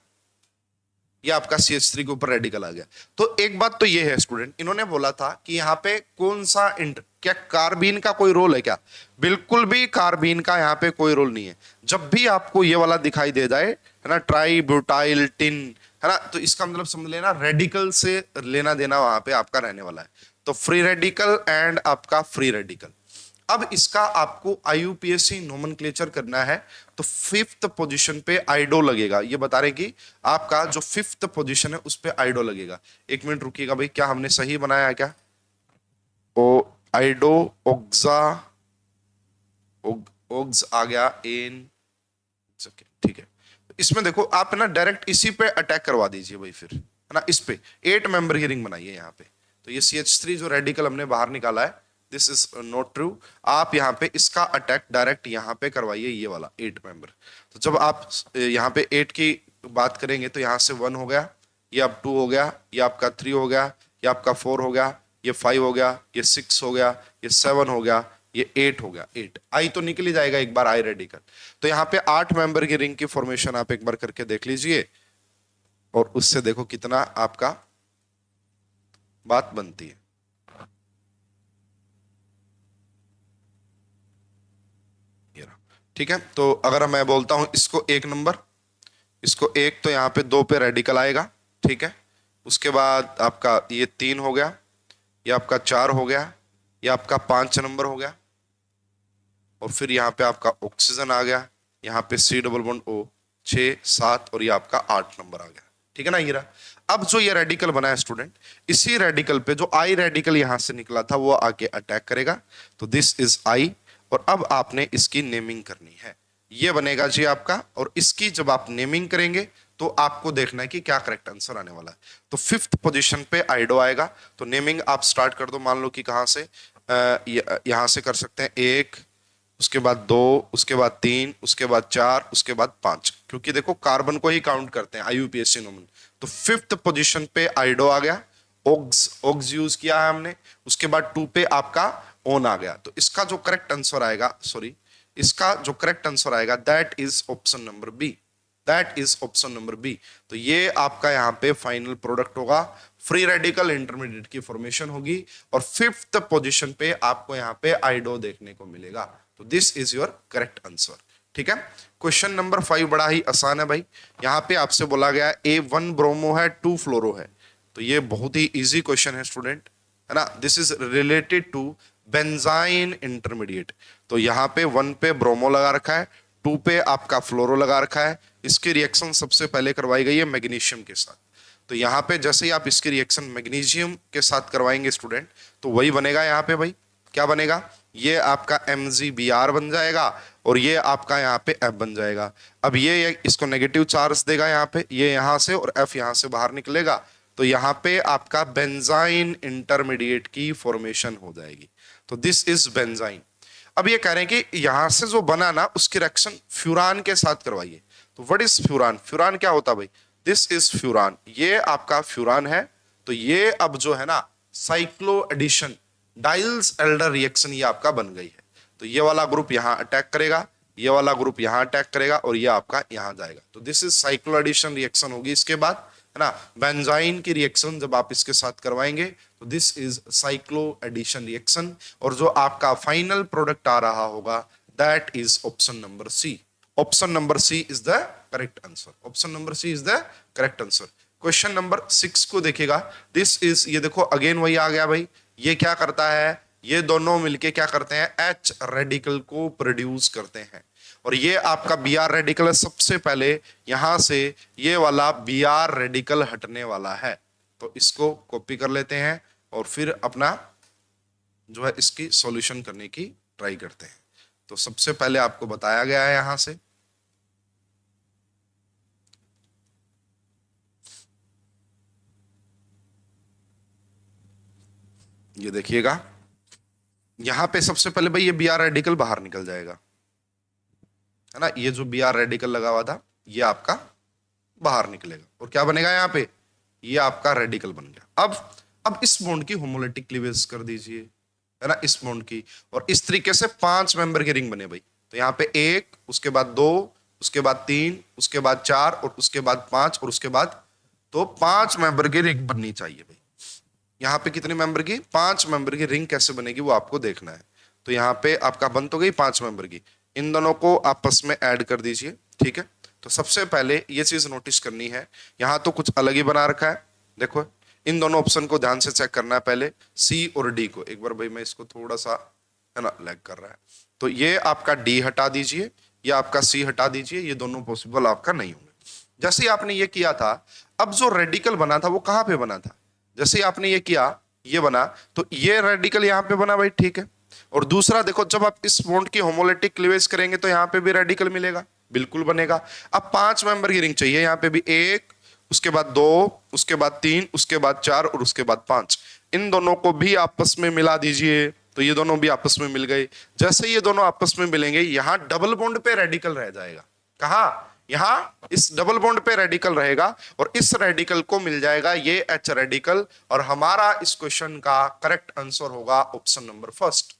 ये आपका CH3 के ऊपर रेडिकल आ गया। तो एक बात तो ये है स्टूडेंट, इन्होंने बोला था कि यहाँ पे कौन सा क्या कार्बीन का कोई रोल है क्या? बिल्कुल भी कार्बीन का यहाँ पे कोई रोल नहीं है। जब भी आपको ये वाला दिखाई दे जाए है ना, ट्राई ब्यूटाइल टिन है ना, तो इसका मतलब समझ लेना रेडिकल से लेना देना वहां पे आपका रहने वाला है। तो फ्री रेडिकल एंड आपका फ्री रेडिकल। अब इसका आपको IUPAC नोमेनक्लेचर करना है। तो 5th पोजीशन पे आइडो लगेगा। ये बता रहे कि आपका जो 5th पोजीशन है उस पे आइडो लगेगा। 1 मिनट रुकिएगा भाई, क्या हमने सही बनाया है क्या? ओ आइडो ऑक्सा ओग्स आ गया इन, ठीक है। इसमें देखो आप ना डायरेक्ट इसी पे अटैक करवा दीजिए भाई, फिर है ना, इस पे 8 मेंबर की रिंग बनाइए यहाँ पे। तो ये CH3 जो रेडिकल हमने बाहर निकाला है, दिस इज नॉट ट्रू। आप यहाँ पे इसका अटैक डायरेक्ट यहाँ पे करवाइए, ये वाला 8 मेंबर। तो जब आप यहाँ पे 8 की बात करेंगे तो यहाँ से 1 हो गया, ये अब 2 हो गया, ये आपका 3 हो गया, ये आपका 4 हो गया, ये 5 हो गया, ये 6 हो गया, ये 7 हो गया, ये 8 हो गया। 8 आई तो निकल ही जाएगा एक बार आई रेडिकल। तो यहाँ पे 8 मेंबर की रिंग की फॉर्मेशन आप एक बार करके देख लीजिए और उससे देखो कितना आपका बात बनती है। ठीक है, तो अगर मैं बोलता हूं इसको 1 नंबर, इसको 1, तो यहाँ पे 2 पे रेडिकल आएगा। ठीक है, उसके बाद आपका ये 3 हो गया, ये आपका 4 हो गया, ये आपका 5 नंबर हो गया। और फिर यहाँ पे आपका ऑक्सीजन आ गया, यहाँ पे C डबल बॉन्ड O 6, 7 और ये आपका 8 नंबर आ गया। ठीक है ना, ये रहा। अब जो ये रेडिकल बना है स्टूडेंट, इसी रेडिकल पे जो आई रेडिकल यहां से निकला था वो आके अटैक करेगा। तो दिस इज आई। और अब आपने इसकी नेमिंग करनी है, ये बनेगा जी आपका। और इसकी जब आप नेमिंग करेंगे तो आपको देखना है कि क्या करेक्ट आंसर आने वाला है। तो 5th पोजीशन पे आइडो आएगा। तो नेमिंग आप स्टार्ट कर दो। मान लो कि कहां से, यहां से कर सकते हैं 1, उसके बाद 2, उसके बाद 3, उसके बाद 4, उसके बाद 5, क्योंकि देखो कार्बन को ही काउंट करते हैं IUPAC नोमेन। तो 5th पोजीशन पे आइडो आ गया, ओग्स यूज किया है हमने। उसके बाद 2 पे आपका ओन आ गया। तो इसका जो करेक्ट आंसर आएगा, इसका जो करेक्ट आंसर आएगा that is option number B, that is option number B. तो ये आपका यहाँ पे फाइनल प्रोडक्ट होगा, फ्री रेडिकल इंटरमीडिएट की फॉर्मेशन होगी और 5th पोजीशन पे आपको यहाँ पे आइडो देखने को मिलेगा। तो this is your correct answer. ठीक है, क्वेश्चन नंबर 5 बड़ा ही आसान है भाई। यहाँ पे आपसे बोला गया A1 ब्रोमो है, 2 फ्लोरो है। तो ये बहुत ही इजी क्वेश्चन है स्टूडेंट, है ना। This is related to benzyne intermediate. तो यहाँ पे 1 पे ब्रोमो लगा रखा है, 2 पे आपका फ्लोरो लगा रखा है। इसकी रिएक्शन सबसे पहले करवाई गई है मैग्नीशियम के साथ। तो यहाँ पे जैसे ही आप इसकी रिएक्शन मैग्नीशियम के साथ करवाएंगे स्टूडेंट, तो वही बनेगा यहाँ पे भाई। क्या बनेगा? ये आपका MgBr बन जाएगा और ये आपका यहाँ पे F बन जाएगा। अब ये इसको नेगेटिव चार्ज देगा यहाँ पे, ये यहाँ से और F यहाँ से बाहर निकलेगा। तो यहाँ पे आपका बेंजाइन इंटरमीडिएट की फॉर्मेशन हो जाएगी। तो दिस इज बेंजाइन। अब ये कह रहे हैं कि यहां से जो बना ना उसकी रिएक्शन फ्यूरान के साथ करवाइए। तो व्हाट इज फ्यूरान? फ्यूरान क्या होता है भाई? दिस इज फ्यूरान, ये आपका फ्यूरान है। तो ये अब जो है ना cycloaddition Diels Alder reaction ये आपका बन गई है। तो ये वाला ग्रुप यहां अटैक करेगा, ये वाला ग्रुप यहां अटैक करेगा और ये आपका यहां जाएगा। तो this is cyclo addition reaction होगी इसके बाद, है ना। बेंजाइन की रिएक्शन जब आप इसके साथ करवाएंगे तो this is cyclo addition reaction, और जो आपका फाइनल प्रोडक्ट आ रहा होगा that is option number C. Option number C is the correct answer. Option number C is the correct answer. Question number 6 को देखिएगा। दिस इज, ये देखो अगेन वही आ गया भाई। ये क्या करता है? ये दोनों मिलके क्या करते हैं? एच रेडिकल को प्रोड्यूस करते हैं। और ये आपका बी आर रेडिकल है। सबसे पहले यहां से ये वाला बी आर रेडिकल हटने वाला है, तो इसको कॉपी कर लेते हैं और फिर अपना जो है इसकी सॉल्यूशन करने की ट्राई करते हैं। तो सबसे पहले आपको बताया गया है यहां से, ये देखिएगा यहां पे सबसे पहले भाई ये बी आर रेडिकल बाहर निकल जाएगा, है ना। ये जो बी आर रेडिकल लगा हुआ था ये आपका बाहर निकलेगा और क्या बनेगा यहाँ पे? ये आपका रेडिकल बन गया। अब इस बॉन्ड की होमोलिटिक क्लीवेज कर दीजिए, है ना, इस बॉन्ड की। और इस तरीके से 5 मेंबर के रिंग बने भाई। तो यहाँ पे 1, उसके बाद 2, उसके बाद 3, उसके बाद 4 और उसके बाद 5 और उसके बाद, तो 5 मेंबर की रिंग बननी चाहिए भाई। यहाँ पे कितने मेंबर की? 5 मेंबर की रिंग कैसे बनेगी वो आपको देखना है। तो यहाँ पे आपका बन तो गई 5 मेंबर की। इन दोनों को आपस में ऐड कर दीजिए, ठीक है। तो सबसे पहले ये चीज नोटिस करनी है, यहाँ तो कुछ अलग ही बना रखा है। देखो इन दोनों ऑप्शन को ध्यान से चेक करना है पहले, सी और डी को। एक बार भाई मैं इसको थोड़ा सा, है ना, लैग कर रहा है। तो ये आपका डी हटा दीजिए, ये आपका सी हटा दीजिए, ये दोनों पॉसिबल आपका नहीं होंगे। जैसे ही आपने ये किया था, अब जो रेडिकल बना था वो कहां पे बना था? जैसे ही आपने ये किया, ये बना, तो ये रेडिकल यहाँ पे बना भाई, ठीक है। और दूसरा देखो, जब आप इस बॉन्ड की होमोलिटिक क्लीवेज करेंगे तो यहाँ पे भी रेडिकल मिलेगा, बिल्कुल बनेगा। अब 5 मेंबर की रिंग चाहिए, यहाँ पे भी 1, उसके बाद 2, उसके बाद 3, उसके बाद 4 और उसके बाद 5। इन दोनों को भी आपस में मिला दीजिए, तो ये दोनों भी आपस में मिल गए। जैसे ये दोनों आपस में मिलेंगे, यहां डबल बॉन्ड पे रेडिकल रह जाएगा। कहा? यहां इस डबल बॉन्ड पे रेडिकल रहेगा और इस रेडिकल को मिल जाएगा ये एच रेडिकल। और हमारा इस क्वेश्चन का करेक्ट आंसर होगा ऑप्शन नंबर फर्स्ट।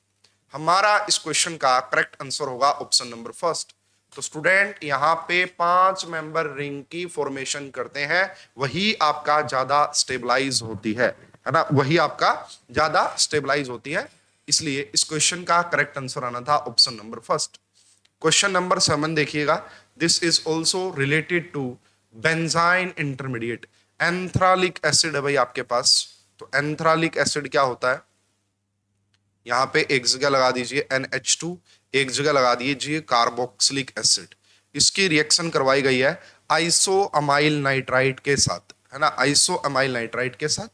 हमारा इस क्वेश्चन का करेक्ट आंसर होगा ऑप्शन नंबर फर्स्ट। तो स्टूडेंट यहां पे 5 मेंबर रिंग की फॉर्मेशन करते हैं, वही आपका ज्यादा स्टेबलाइज होती है ना, वही आपका ज्यादा स्टेबलाइज होती है। इसलिए इस क्वेश्चन का करेक्ट आंसर आना था option number first. Question number 7 देखिएगा। This is also related to benzyne intermediate. Anthranilic acid है भाई आपके पास। तो एंथ्रालिक एसिड क्या होता है? यहां पे एक जगह लगा दीजिए NH2, एक जगह लगा दीजिए कार्बोक्सिलिक एसिड। इसकी रिएक्शन करवाई गई है आइसोअमाइल नाइट्राइट के साथ, है ना, आइसोअमाइल नाइट्राइट के साथ।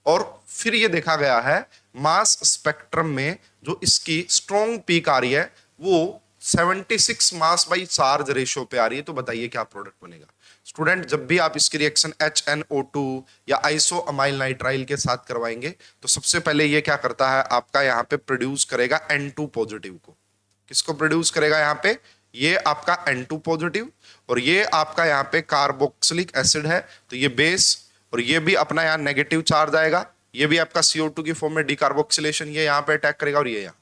और फिर ये देखा गया है मास स्पेक्ट्रम में जो इसकी स्ट्रॉन्ग पीक आ रही है वो 76 मास बाई चार्ज रेशियो पे आ रही है। तो बताइए क्या प्रोडक्ट बनेगा? स्टूडेंट जब भी आप इसकी रिएक्शन HNO2 या आइसोअमाइल नाइट्राइल के साथ करवाएंगे तो सबसे पहले ये क्या करता है आपका यहाँ पे प्रोड्यूस करेगा N2 पॉजिटिव को। किसको प्रोड्यूस करेगा यहाँ पे? ये आपका N2 पॉजिटिव। और ये आपका यहाँ पे कार्बोक्सिलिक एसिड है, तो ये बेस, और ये भी अपना यहाँ नेगेटिव चार्ज आएगा। ये भी आपका CO2 की फॉर्म में डिकार्बोक्सिलेशन, ये यहाँ पे अटैक करेगा और ये यहाँ।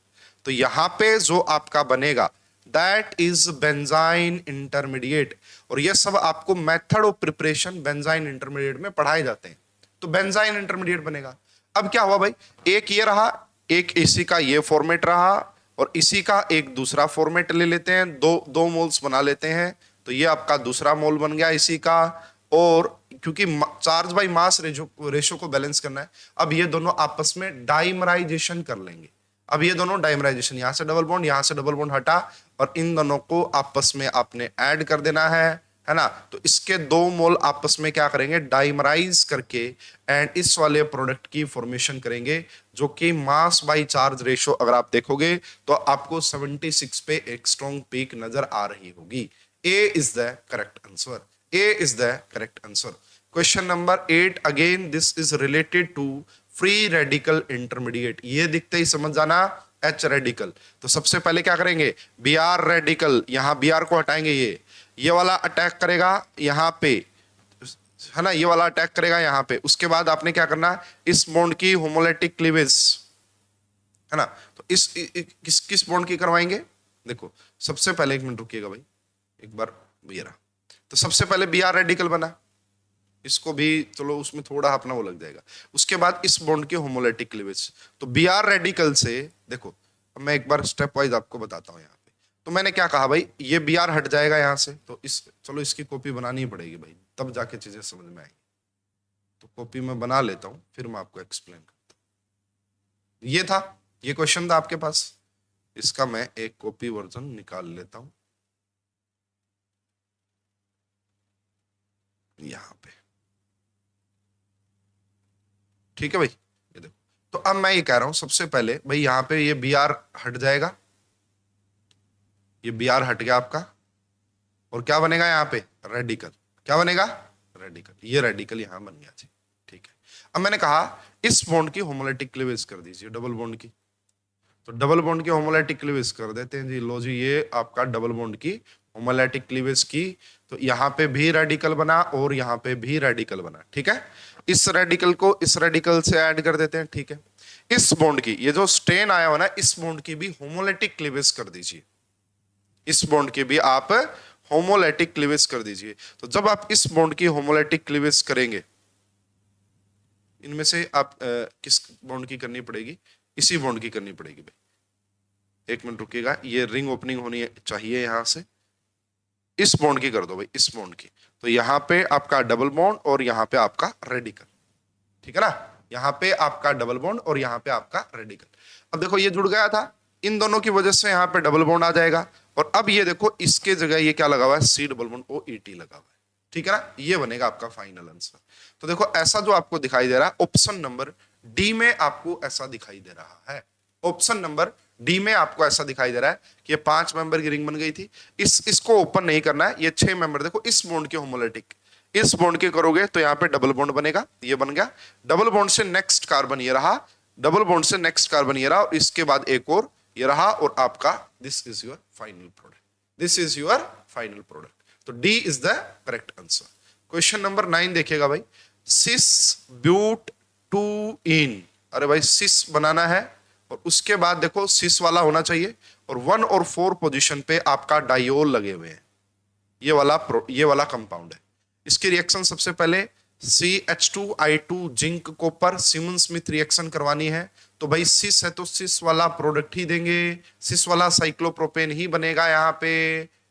तो यहाँ पे जो आपका बनेगा दैट इज बेंजाइन इंटरमीडिएट। और ये सब आपको method of preparation benzene intermediate में पढ़ाए जाते हैं। तो बेंजाइन इंटरमीडिएट बनेगा। अब क्या हुआ भाई, एक ये रहा, एक इसी का ये फॉर्मेट रहा और इसी का एक दूसरा फॉर्मेट ले लेते हैं, दो मोल्स बना लेते हैं। तो ये आपका दूसरा मोल बन गया इसी का। और क्योंकि चार्ज बाई मास रेशो को बैलेंस करना है, अब ये दोनों आपस में डाइमराइजेशन कर लेंगे। अब ये दोनों डाइमराइजेशन, यहां से डबल बॉन्ड, यहां से डबल बॉन्ड हटा और इन दोनों को आपस में आपने ऐड कर देना है ना। तो इसके 2 मोल आपस में क्या करेंगे? डाइमराइज करके एंड इस वाले प्रोडक्ट की फॉर्मेशन करेंगे, जो कि मास बाई चार्ज रेशो अगर आप देखोगे तो आपको 76 पे एक स्ट्रॉन्ग पीक नजर आ रही होगी। A is the correct answer. A is the correct answer. Question number 8 again this is related to free radical intermediate. ये दिखते ही समझ जाना H रेडिकल। तो सबसे पहले क्या करेंगे, Br रेडिकल, यहां Br को हटाएंगे, ये वाला अटैक करेगा यहाँ पे, है ना, ये वाला अटैक करेगा यहाँ पे। उसके बाद आपने क्या करना, इस बॉन्ड की होमोलेटिक क्लीवेज, है ना, तो किस किस बॉन्ड की करवाएंगे, देखो सबसे पहले, एक मिनट रुकिएगा भाई, एक बार, ये रहा। तो सबसे पहले Br रेडिकल बना, इसको भी चलो उसमें थोड़ा अपना वो लग जाएगा। उसके बाद इस बॉन्ड के होमोलेटिक क्लीवेज, तो Br रेडिकल से देखो, अब मैं एक बार स्टेप वाइज आपको बताता हूँ यहाँ पे। तो मैंने क्या कहा भाई, ये Br हट जाएगा यहाँ से, तो चलो इसकी कॉपी बनानी ही पड़ेगी भाई, तब जाके चीजें समझ में आएंगी। तो कॉपी मैं बना लेता हूँ, फिर मैं आपको एक्सप्लेन करता हूँ। ये था, ये क्वेश्चन था आपके पास, इसका मैं एक कॉपी वर्जन निकाल लेता हूं यहां पे, ठीक है भाई, ये देखो। तो अब मैं ये कह रहा हूं, सबसे पहले भाई यहां पे ये Br हट जाएगा, ये Br हट गया आपका, और क्या बनेगा यहाँ पे, रेडिकल, क्या बनेगा, रेडिकल, ये रेडिकल यहां बन गया जी, ठीक है। अब मैंने कहा इस बॉन्ड की होमोलेटिक क्लीवेज कर दीजिए, डबल बॉन्ड की, तो डबल बॉन्ड की होमोलेटिक क्लीवेज कर देते हैं जी, लो जी, ये आपका डबल बॉन्ड की होमोलेटिक क्लीवेज की, तो यहाँ पे भी रेडिकल बना और यहाँ पे भी रेडिकल बना, ठीक है। इस रेडिकल को इस रेडिकल से ऐड कर देते हैं, ठीक है। इस बॉन्ड की, ये जो स्ट्रेन आया हुआ ना, इस बॉन्ड की भी होमोलेटिक क्लीवेज कर दीजिए, इस बॉन्ड की भी आप होमोलेटिक क्लीवेज कर दीजिए। तो जब आप इस बॉन्ड की होमोलेटिक क्लीवेज करेंगे, इनमें से आप किस बॉन्ड की करनी पड़ेगी, इसी बॉन्ड की करनी पड़ेगी भाई, एक मिनट रुकिएगा, ये रिंग ओपनिंग होनी चाहिए, यहां से इस बॉन्ड की कर दो भाई, इस बॉन्ड की, तो यहां पे आपका डबल बॉन्ड और यहां पे आपका रेडिकल, ठीक है ना, यहां पे आपका डबल बॉन्ड और यहां पे आपका रेडिकल। अब देखो ये जुड़ गया था, इन दोनों की वजह से यहां पे डबल बॉन्ड आ जाएगा, और अब ये देखो इसके जगह ये क्या लगा हुआ है, C डबल बॉन्ड OET लगा हुआ है, ठीक है ना, ये बनेगा आपका फाइनल आंसर। तो देखो ऐसा जो आपको दिखाई दे रहा है, ऑप्शन नंबर डी में आपको ऐसा दिखाई दे रहा है, ऑप्शन नंबर डी में आपको ऐसा दिखाई दे रहा है कि ये 5 मेंबर की रिंग बन गई थी, इसको ओपन नहीं करना है, ये 6 मेंबर, देखो इस बॉन्ड के होमोलेटिक, इस बॉन्ड के करोगे तो यहाँ पे डबल बॉन्ड बनेगा, ये बन गया, डबल बॉन्ड से नेक्स्ट कार्बन ये रहा, डबल बॉन्ड से नेक्स्ट कार्बन ये रहा, और इसके बाद एक और ये रहा, और आपका this is your final product, this is your final product. तो D is the correct answer. Question number 9 देखिएगा भाई, सिस ब्यूट टू इन, अरे भाई सिस बनाना है, और उसके बाद देखो सिस वाला होना चाहिए, और 1 और 4 पोजीशन पे आपका डायोल लगे हुए हैं, ये वाला कंपाउंड है। इसकी रिएक्शन सबसे पहले CH2I2 zinc copper Simmons Smith reaction करवानी है, तो भाई सिस है तो सिस वाला प्रोडक्ट ही देंगे, सिस वाला साइक्लोप्रोपेन ही बनेगा यहाँ पे,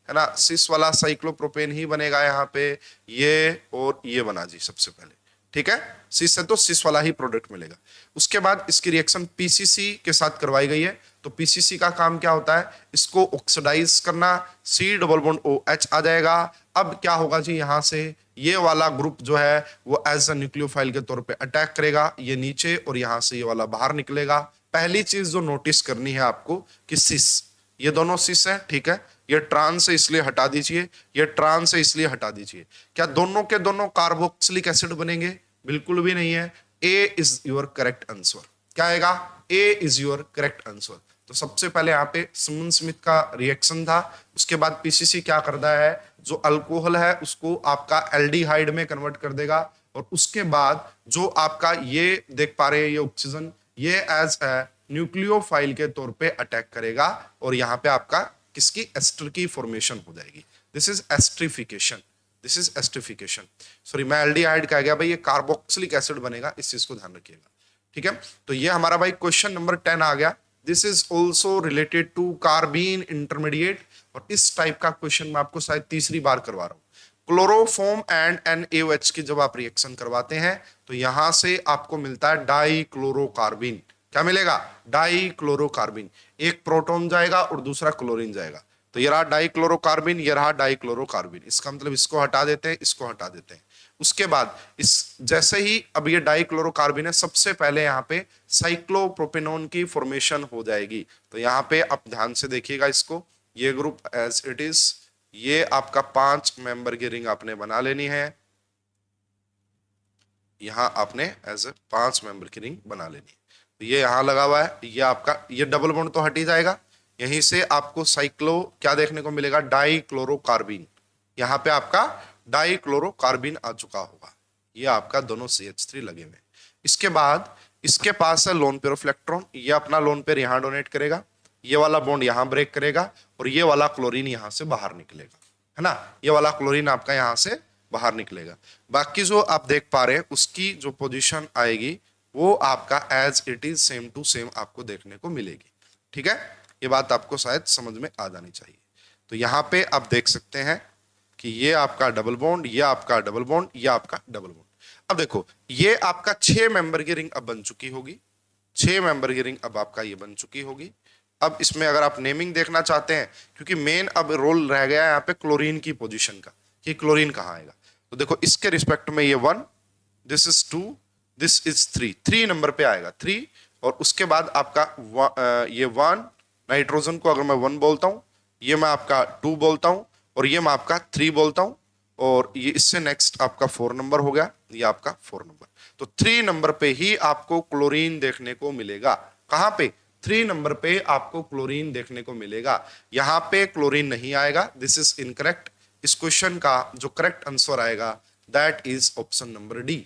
है ना, सिस वाला साइक्लोप्रोपेन ही बनेगा यहाँ पे, ये और ये बना जी सबसे पहले, ठीक है, सिस है तो सिस वाला ही प्रोडक्ट मिलेगा। उसके बाद इसकी रिएक्शन PCC के साथ करवाई गई है, तो PCC का काम क्या होता है, इसको ऑक्सीडाइज करना, C डबल बॉन्ड OH आ जाएगा। अब क्या होगा जी, यहां से ये वाला ग्रुप जो है वो एज अ न्यूक्लियोफाइल के तौर पे अटैक करेगा, ये नीचे, और यहां से ये वाला बाहर निकलेगा। पहली चीज जो नोटिस करनी है आपको कि सिस, ये दोनों सिस है, ठीक है, ये ट्रांस है इसलिए हटा दीजिए, ये ट्रांस है इसलिए हटा दीजिए। क्या दोनों के दोनों कार्बोक्सिलिक एसिड बनेंगे, बिल्कुल भी नहीं है। A is your correct answer, क्या आएगा, ए इज योर करेक्ट आंसर। तो सबसे पहले यहाँ पे सिमन स्मिथ का रिएक्शन था, उसके बाद PCC क्या करता है, जो अल्कोहल है उसको आपका एल्डिहाइड में कन्वर्ट कर देगा, और उसके बाद जो आपका ये देख पा रहे हैं ये ऑक्सीजन, ये एज ए न्यूक्लियोफाइल के तौर पे अटैक करेगा, और यहाँ पे आपका किसकी, एस्टर की फॉर्मेशन हो जाएगी। This is esterification, this is esterification, sorry मैं एल्डिहाइड कह गया भाई, ये कार्बोक्सिलिक एसिड बनेगा, इस चीज को ध्यान रखिएगा, ठीक है। तो ये हमारा भाई क्वेश्चन नंबर 10 आ गया। This is also related to carbene intermediate, और इस टाइप का क्वेश्चन मैं आपको शायद तीसरी बार करवा रहा हूं। क्लोरोफॉर्म एंड NaOH की जब आप रिएक्शन करवाते हैं तो यहां से आपको मिलता है डाइक्लोरोकार्बिन, क्या मिलेगा, डाइक्लोरोकार्बिन, एक प्रोटॉन जाएगा और दूसरा क्लोरीन जाएगा, तो ये रहा डाइक्लोरोकार्बिन, ये रहा डाइक्लोरोकार्बिन, इसका मतलब इसको हटा देते हैं, इसको हटा देते हैं। उसके बाद इस जैसे ही अब ये डाइक्लोरोकार्बिन है, सबसे पहले यहाँ पे साइक्लोप्रोपेनॉन की फॉर्मेशन हो जाएगी। तो यहाँ पे आप ध्यान से देखिएगा इसको, ये ग्रुप एज इट इज, ये आपका 5 मेंबर की रिंग आपने बना लेनी है, यहां आपने एज ए 5 मेंबर की रिंग बना लेनी है। तो ये यहाँ लगा हुआ है, ये आपका ये डबल बॉन्ड तो हट ही जाएगा। यहीं से आपको साइक्लो क्या देखने को मिलेगा, डाइक्लोरोकार्बिन। यहाँ पे आपका डाइक्लोरोकार्बिन आ चुका होगा। ये आपका दोनों CH3 लगे हुए। इसके बाद इसके पास है लोन पेयर ऑफ इलेक्ट्रॉन, ये अपना लोन पेयर यहाँ डोनेट करेगा, ये वाला बॉन्ड यहाँ ब्रेक करेगा और ये वाला क्लोरीन यहाँ से बाहर निकलेगा, है ना। ये वाला क्लोरीन आपका यहाँ से बाहर निकलेगा। बाकी जो आप देख पा रहे हैं उसकी जो पोजीशन आएगी वो आपका as it is same to same आपको देखने को मिलेगी। ठीक है, ये बात आपको शायद समझ में आ जानी चाहिए। तो यहाँ पे आप देख सकते हैं कि ये आपका डबल बॉन्ड, ये आपका डबल बॉन्ड, ये आपका डबल बॉन्ड। अब देखो ये आपका 6 मेंबर की रिंग अब बन चुकी होगी, 6 मेंबर की रिंग अब आपका ये बन चुकी होगी। अब इसमें अगर आप नेमिंग देखना चाहते हैं, क्योंकि मेन अब रोल रह गया है यहाँ पे क्लोरीन की पोजीशन का, कि क्लोरीन कहाँ आएगा। तो देखो इसके रिस्पेक्ट में ये 1, this is 2, this is 3, 3 number पे आएगा 3। और उसके बाद आपका ये 1, नाइट्रोजन को अगर मैं 1 बोलता हूँ, ये मैं आपका 2 बोलता हूँ और ये मैं आपका 3 बोलता हूँ, और ये इससे नेक्स्ट आपका 4 नंबर हो गया, ये आपका 4 नंबर। तो 3 नंबर पे ही आपको क्लोरीन देखने को मिलेगा। कहां पे, 3 नंबर पे आपको क्लोरीन देखने को मिलेगा। यहां पे क्लोरीन नहीं आएगा, दिस इज इनकरेक्ट। इस क्वेश्चन का जो करेक्ट आंसर आएगा that is option number D,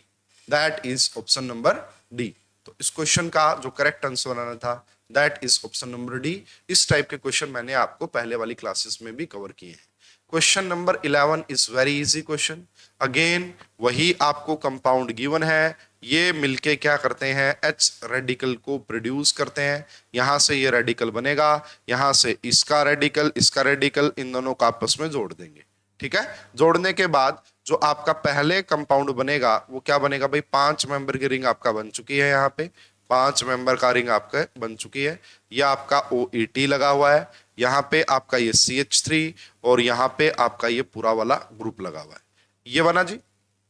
that is option number D. तो इस क्वेश्चन का जो करेक्ट आंसर आना था that is option number D. इस टाइप के क्वेश्चन मैंने आपको पहले वाली क्लासेस में भी कवर किए हैं। Question number 11 is very easy question. Again वही आपको कंपाउंड गिवन है, ये मिलके क्या करते हैं, H रेडिकल को प्रोड्यूस करते हैं। यहां से ये रेडिकल बनेगा, यहां से इसका रेडिकल इन दोनों को आपस में जोड़ देंगे। ठीक है, जोड़ने के बाद जो आपका पहले कंपाउंड बनेगा वो क्या बनेगा भाई, 5 मेंबर की रिंग आपका बन चुकी है। यहाँ पे 5 मेंबर का रिंग आपका बन चुकी है। यह आपका OET लगा हुआ है, यहाँ पे आपका ये CH3 और यहाँ पे आपका ये पूरा वाला ग्रुप लगा हुआ है। ये बना जी,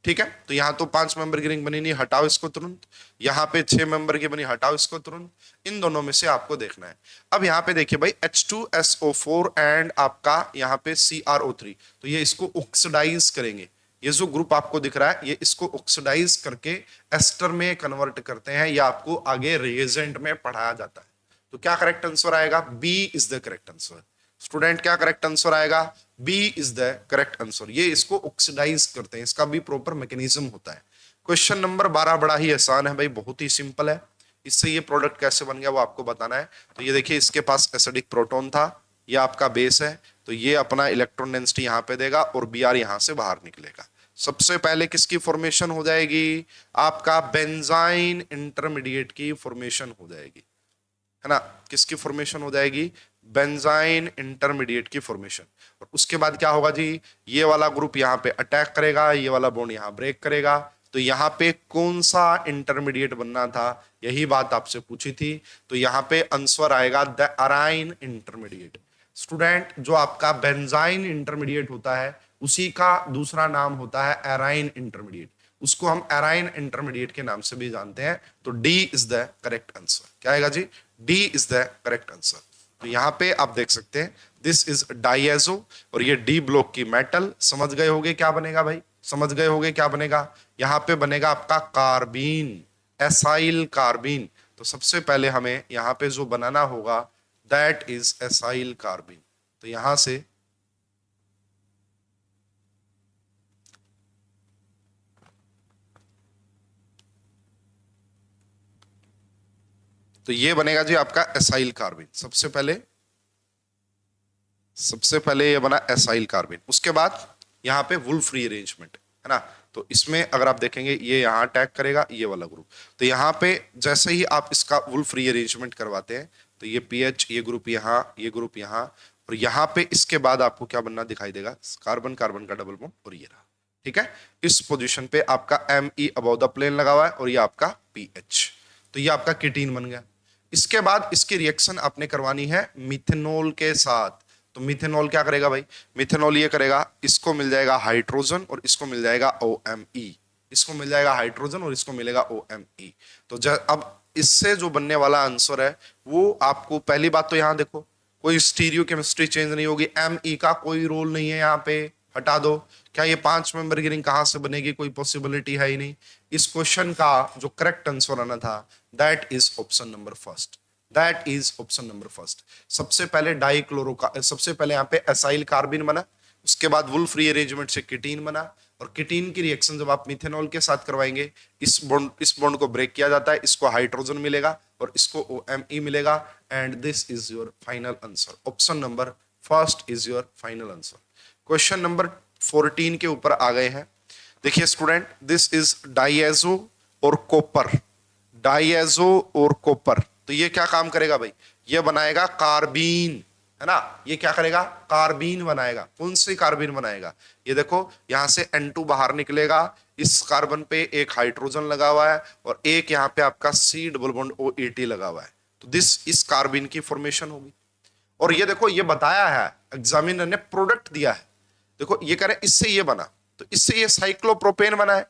ठीक है। तो यहाँ तो 5 मेंबर की रिंग बनी नहीं, हटाओ इसको तुरंत। यहाँ पे 6 मेंबर की बनी, हटाओ इसको तुरंत। इन दोनों में से आपको देखना है। अब यहाँ पे देखिए भाई H2SO4 एंड आपका यहाँ पे CrO3, तो ये इसको ऑक्सीडाइज करेंगे। ये जो ग्रुप आपको दिख रहा है ये इसको ऑक्सीडाइज करके एस्टर में कन्वर्ट करते हैं, या आपको आगे रिएजेंट में पढ़ाया जाता है। तो क्या करेक्ट आंसर आएगा, B is the correct answer. Student क्या करेक्ट आंसर आएगा, B is the correct answer. ये इसको ऑक्सीडाइज करते हैं, इसका भी प्रॉपर मैकेनिज्म होता है। क्वेश्चन नंबर 12 बड़ा ही आसान है भाई, बहुत ही सिंपल है। इससे ये प्रोडक्ट कैसे बन गया वो आपको बताना है। तो ये देखिए इसके पास एसिडिक प्रोटॉन था, ये आपका बेस है, तो ये अपना इलेक्ट्रॉन डेंसिटी यहाँ पे देगा और Br यहाँ से बाहर निकलेगा। सबसे पहले किसकी फॉर्मेशन हो जाएगी, आपका बेंजाइन इंटरमीडिएट की फॉर्मेशन हो जाएगी, है ना। किसकी फॉर्मेशन हो जाएगी, बेंजाइन इंटरमीडिएट की फॉर्मेशन। और उसके बाद क्या होगा जी, ये वाला ग्रुप यहाँ पे अटैक करेगा, ये वाला बॉन्ड यहाँ ब्रेक करेगा। तो यहाँ पे कौन सा इंटरमीडिएट बनना था, यही बात आपसे पूछी थी। तो यहाँ पे आंसर आएगा द अराइन इंटरमीडिएट। स्टूडेंट जो आपका बेंजाइन इंटरमीडिएट होता है उसी का दूसरा नाम होता है एराइन इंटरमीडिएट, उसको हम एराइन इंटरमीडिएट के नाम से भी जानते हैं। तो D is the correct answer. क्या आएगा जी, D is the correct answer. तो यहां पे आप देख सकते हैं दिस इज डाइएजो और ये डी ब्लॉक की मेटल। समझ गए होगे क्या बनेगा भाई, समझ गए होगे क्या बनेगा, यहां पे बनेगा आपका कार्बीन, एसाइल कार्बीन। तो सबसे पहले हमें यहां पे जो बनाना होगा दैट इज एसाइल कार्बीन। तो यहां से तो ये बनेगा जी आपका एसाइल कार्बीन। सबसे पहले ये बना एसाइल कार्बीन। उसके बाद यहाँ पे वुल्फ रीअरेंजमेंट, है ना। तो इसमें अगर आप देखेंगे ये यहाँ अटैक करेगा ये वाला ग्रुप। तो यहाँ पे जैसे ही आप इसका वुल्फ रीअरेंजमेंट करवाते हैं तो ये पीएच, ये ग्रुप यहाँ, ये ग्रुप यहाँ, और यहाँ पे इसके बाद आपको क्या बनना दिखाई देगा, कार्बन कार्बन का डबल बॉन्ड, और ये रहा। ठीक है, इस पोजिशन पे आपका Me अबव द प्लेन लगा हुआ है और ये आपका पीएच। तो ये आपका कीटीन बन गया। इसके बाद इसकी रिएक्शन आपने करवानी है मिथेनॉल के साथ। तो मिथेनॉल क्या करेगा भाई, मिथेनॉल ये करेगा, इसको मिल जाएगा हाइड्रोजन और इसको मिल जाएगा OMe, इसको मिल जाएगा हाइड्रोजन और इसको मिलेगा OMe। तो अब इससे जो बनने वाला आंसर है वो आपको, पहली बात तो यहां देखो कोई स्टीरियो केमिस्ट्री चेंज नहीं होगी, Me का कोई रोल नहीं है यहाँ पे, हटा दो, क्या ये 5 मेंबर की रिंग कहां से बनेगी, कोई पॉसिबिलिटी है ही नहीं। इस क्वेश्चन का जो करेक्ट आंसर आना था that is option number first, that is option number first. सबसे पहले डाइक्लोरो का, सबसे पहले यहाँ पे एसाइल कार्बिन बना, उसके बाद वुल्फ रीअरेंजमेंट से किटीन बना, और किटीन की रिएक्शन जब आप मिथेनॉल के साथ करवाएंगे, इस बॉन्ड को ब्रेक किया जाता है, इसको हाइड्रोजन मिलेगा और इसको OMe मिलेगा, and this is your final answer. Option number first is your final answer. Question number 14 के ऊपर आ गए हैं। देखिए स्टूडेंट, दिस इज डाइएजो और कॉपर, डाइएजो और कॉपर। तो ये क्या काम करेगा भाई, ये बनाएगा कार्बीन, है ना। ये क्या करेगा, कार्बीन बनाएगा। कौन सी कार्बीन बनाएगा, ये देखो यहां से N2 बाहर निकलेगा, इस कार्बन पे एक हाइड्रोजन लगा हुआ है और एक यहाँ पे आपका C डबल बॉन्ड OET लगा हुआ है। तो दिस इस कार्बीन की फॉर्मेशन होगी। और ये देखो, ये बताया है एग्जामिनर ने, प्रोडक्ट दिया है। देखो ये कह रहे इससे ये बना, तो इससे ये साइक्लोप्रोपेन बना है,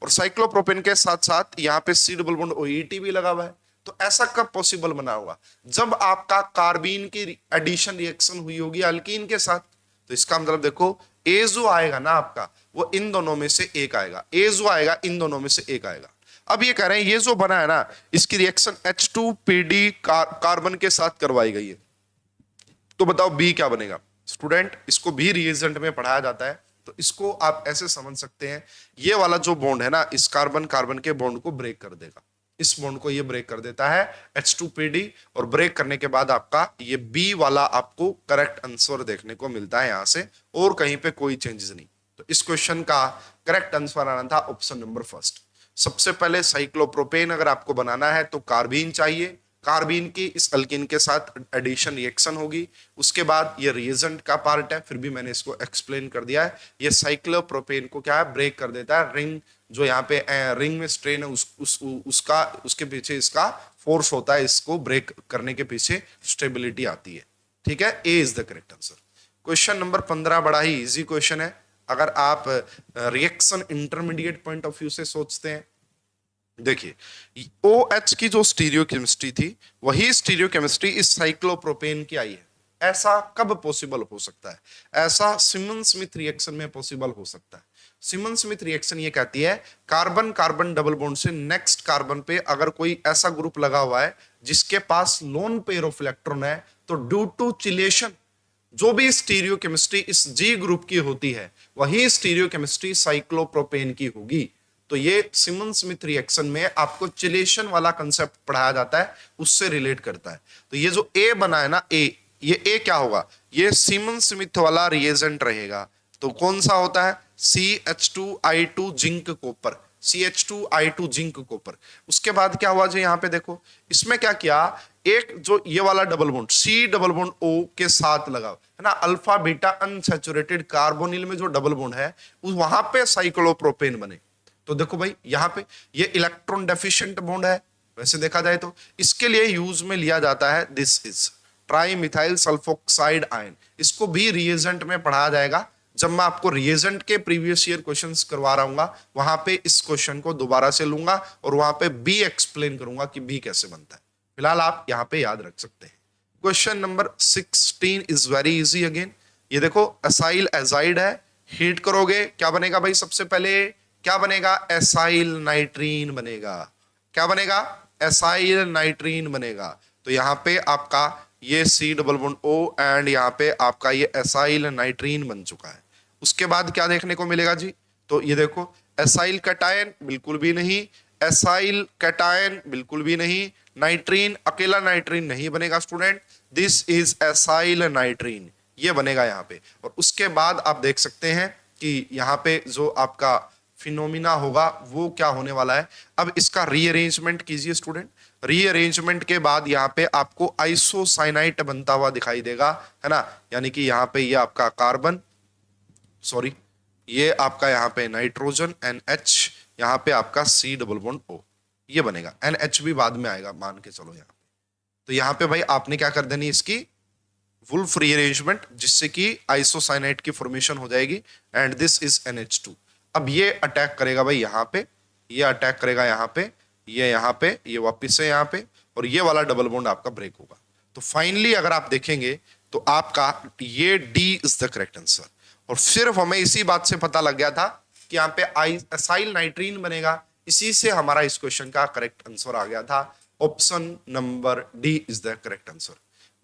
और साइक्लोप्रोपेन के साथ साथ यहाँ पे C डबल बॉन्ड OET भी लगा हुआ है। तो ऐसा कब पॉसिबल बना होगा, जब आपका कार्बीन की एडिशन रिएक्शन हुई होगी अल्कीन के साथ। तो इसका मतलब देखो, ए जो आएगा ना आपका, वो इन दोनों में से एक आएगा, ए जो आएगा इन दोनों में से एक आएगा। अब ये कह रहे हैं ये जो बना है ना, इसकी रिएक्शन H2PD कार्बन के साथ करवाई गई है। तो बताओ बी क्या बनेगा। स्टूडेंट, इसको भी रिएजेंट में पढ़ाया जाता है, तो इसको आप ऐसे समझ सकते हैं, ये वाला जो बॉन्ड है ना, इस कार्बन कार्बन के बॉन्ड को ब्रेक कर देगा, इस बॉन्ड को ये ब्रेक कर देता है H2PD, और ब्रेक करने के बाद आपका ये बी वाला आपको करेक्ट आंसर देखने को मिलता है यहां से, और कहीं पे कोई चेंजेस नहीं। तो इस क्वेश्चन का करेक्ट आंसर आना था ऑप्शन नंबर फर्स्ट। सबसे पहले साइक्लोप्रोपेन अगर आपको बनाना है तो कार्बीन चाहिए, कार्बीन की इस अल्कीन के साथ एडिशन रिएक्शन होगी, उसके बाद ये रिएजेंट का पार्ट है, फिर भी मैंने इसको एक्सप्लेन कर दिया है। ये साइक्लोप्रोपेन को क्या है, ब्रेक कर देता है। रिंग जो यहाँ पे रिंग में स्ट्रेन है उसके पीछे इसका फोर्स होता है, इसको ब्रेक करने के पीछे स्टेबिलिटी आती है। ठीक है, A is the correct answer. Question number 15 बड़ा ही इजी क्वेश्चन है, अगर आप reaction intermediate point of view से सोचते हैं। देखिए, OH की जो स्टीरियोकेमिस्ट्री थी, वही स्टीरियोकेमिस्ट्री इस साइक्लोप्रोपेन की आई है। ऐसा कब पॉसिबल हो सकता है, ऐसा सिमन स्मिथ रिएक्शन में पॉसिबल हो सकता है। सिमन स्मिथ रिएक्शन ये कहती है, कार्बन कार्बन डबल बॉन्ड से नेक्स्ट कार्बन पे अगर कोई ऐसा ग्रुप लगा हुआ है जिसके पास लोन पेयर ऑफ इलेक्ट्रॉन है, तो ड्यू टू चिलेशन जो भी स्टीरियोकेमिस्ट्री इस G ग्रुप की होती है, वही स्टीरियोकेमिस्ट्री साइक्लोप्रोपेन की होगी। तो ये सिमन स्मिथ रिएक्शन में आपको चिलेशन वाला कंसेप्ट पढ़ाया जाता है, उससे रिलेट करता है। तो ये जो ए बना है ना, ये ए क्या होगा, ये सिमन स्मिथ वाला रिएजेंट रहेगा। तो कौन सा होता है, CH2I2 zinc copper, CH2I2 zinc copper. उसके बाद क्या हुआ जो यहाँ पे देखो, इसमें क्या किया, एक जो ये वाला double bond C double bond O के साथ लगा है ना, अल्फा बीटा अनसैचुरेटेड कार्बोनिल में जो डबल बॉन्ड है, वहां पे साइक्लोप्रोपेन बने। तो देखो भाई, यहाँ पे ये इलेक्ट्रॉन डेफिशिएंट बॉन्ड है, वैसे देखा जाए तो इसके लिए यूज में लिया जाता है this is tri methyl sulphoxide ion. इसको भी रिएजेंट में पढ़ाया जाएगा, जब मैं आपको रिएजेंट के प्रीवियस ईयर क्वेश्चंस करवा रहा हूँ, वहां पे इस क्वेश्चन को दोबारा से लूंगा और वहां पे बी एक्सप्लेन करूंगा कि बी कैसे बनता है। फिलहाल आप यहाँ पे याद रख सकते हैं। Question number 16 is very easy again. ये देखो, एसाइल एजाइड है, हीट करोगे क्या बनेगा भाई, सबसे पहले क्या बनेगा, एसाइल नाइट्रीन बनेगा। क्या बनेगा, एसाइल नाइट्रीन बनेगा। तो यहाँ पे आपका ये C double bond O and यहाँ पे आपका ये एसाइल नाइट्रीन बन चुका है। उसके बाद क्या देखने को मिलेगा जी, तो ये देखो, एसाइल कैटायन बिल्कुल भी नहीं, एसाइल कैटायन बिल्कुल भी नहीं, नाइट्रीन अकेला नाइट्रीन नहीं बनेगा स्टूडेंट, दिस इज एसाइल नाइट्रीन, ये बनेगा यहाँ पे। और उसके बाद आप देख सकते हैं कि यहाँ पे जो आपका फिनोमिना होगा वो क्या होने वाला है। अब इसका रीअरेंजमेंट कीजिए स्टूडेंट, रीअरेंजमेंट के बाद यहाँ पे आपको आइसोसाइनाइट बनता हुआ दिखाई देगा, है ना। यानी कि यहाँ पे ये आपका कार्बन, सॉरी ये आपका यहाँ पे नाइट्रोजन NH, यहाँ पे आपका C डबल बॉन्ड O, ये बनेगा। NH भी बाद में आएगा, मान के चलो यहाँ पे। तो यहाँ पे भाई आपने क्या कर देनी, इसकी वुल्फ रीअरेंजमेंट, जिससे कि आइसोसाइनाइट की फॉर्मेशन हो जाएगी, एंड दिस इज NH2। अब ये अटैक करेगा भाई यहाँ पे, ये अटैक करेगा यहाँ पे, ये यहाँ पे, ये वापिस से यहाँ पे, और ये वाला डबल बॉन्ड आपका ब्रेक होगा। तो फाइनली अगर आप देखेंगे तो आपका ये D is the correct answer. और सिर्फ हमें इसी बात से पता लग गया था कि यहाँ पे एसाइल नाइट्रीन बनेगा, इसी से हमारा इस क्वेश्चन का करेक्ट आंसर आ गया था। Option number D is the correct answer.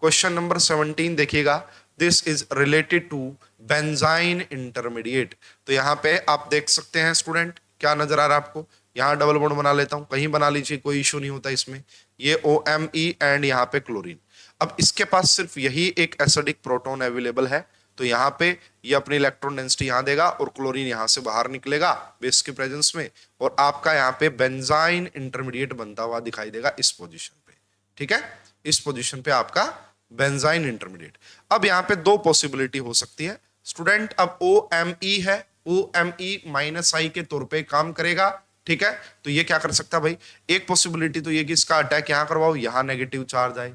Question number 17 देखिएगा, this is related to benzyne intermediate. तो यहाँ पे आप देख सकते हैं स्टूडेंट, क्या नजर आ रहा है आपको, यहाँ डबल बॉन्ड बना लेता हूं, कहीं बना लीजिए, कोई इशू नहीं होता इसमें। ये OMe एंड यहाँ पे क्लोरीन। अब इसके पास सिर्फ यही एक एसिडिक प्रोटॉन अवेलेबल है, तो यहाँ पे ये अपनी इलेक्ट्रॉन डेंसिटी यहाँ देगा और क्लोरीन यहाँ से बाहर निकलेगा बेस के प्रेजेंस में, और आपका यहाँ पे बेंजाइन इंटरमीडिएट बनता हुआ दिखाई देगा इस पोजीशन पे। ठीक है, इस पोजीशन पे आपका बेंजाइन इंटरमीडिएट। अब यहाँ पे दो पॉसिबिलिटी हो सकती है स्टूडेंट। अब OMe है, OMe -I के तौर पे काम करेगा। ठीक है, तो ये क्या कर सकता है भाई, एक पॉसिबिलिटी तो ये कि इसका अटैक यहां करवाओ, यहां नेगेटिव चार्ज आए,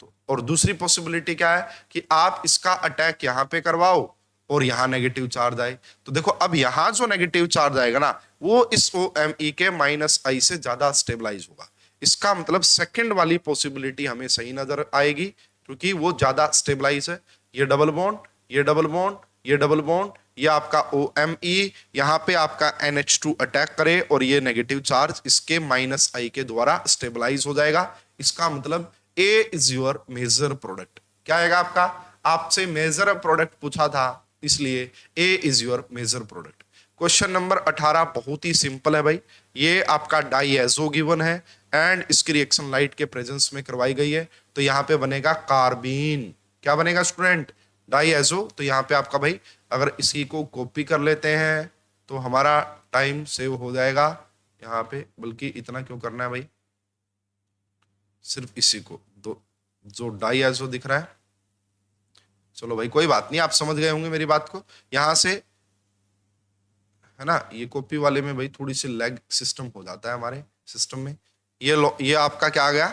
तो और दूसरी पॉसिबिलिटी क्या है कि आप इसका अटैक यहां पे करवाओ और यहां नेगेटिव चार्ज आए। तो देखो अब यहां जो नेगेटिव चार्ज आएगा ना, वो इस OMe के -I से ज्यादा स्टेबलाइज होगा। इसका मतलब सेकंड वाली पॉसिबिलिटी हमें सही नजर आएगी, क्योंकि वो ज्यादा स्टेबलाइज है। ये डबल बॉन्ड, ये डबल बॉन्ड, ये डबल बॉन्ड, ये आपका OMe, यहाँ पे आपका NH2 अटैक करे और ये नेगेटिव चार्ज इसके -I के द्वारा स्टेबलाइज हो जाएगा। इसका मतलब A is your major product. क्या आएगा आपका, आपसे मेजर प्रोडक्ट पूछा था, इसलिए A is your major product. Question number 18 बहुत ही सिंपल है भाई, ये आपका डाइएजो गिवन है एंड इसकी रिएक्शन लाइट के प्रेजेंस में करवाई गई है, तो यहाँ पे बनेगा कार्बीन। क्या बनेगा स्टूडेंट, डाइएजो। तो यहाँ पे आपका भाई अगर इसी को कॉपी कर लेते हैं तो हमारा टाइम सेव हो जाएगा यहाँ पे, बल्कि इतना क्यों करना है भाई, सिर्फ इसी को दो, जो डाइएजो दिख रहा है, चलो भाई कोई बात नहीं, आप समझ गए होंगे मेरी बात को। यहां से है ना, ये कॉपी वाले में भाई थोड़ी सी लैग सिस्टम हो जाता है हमारे सिस्टम में। ये आपका क्या आ गया,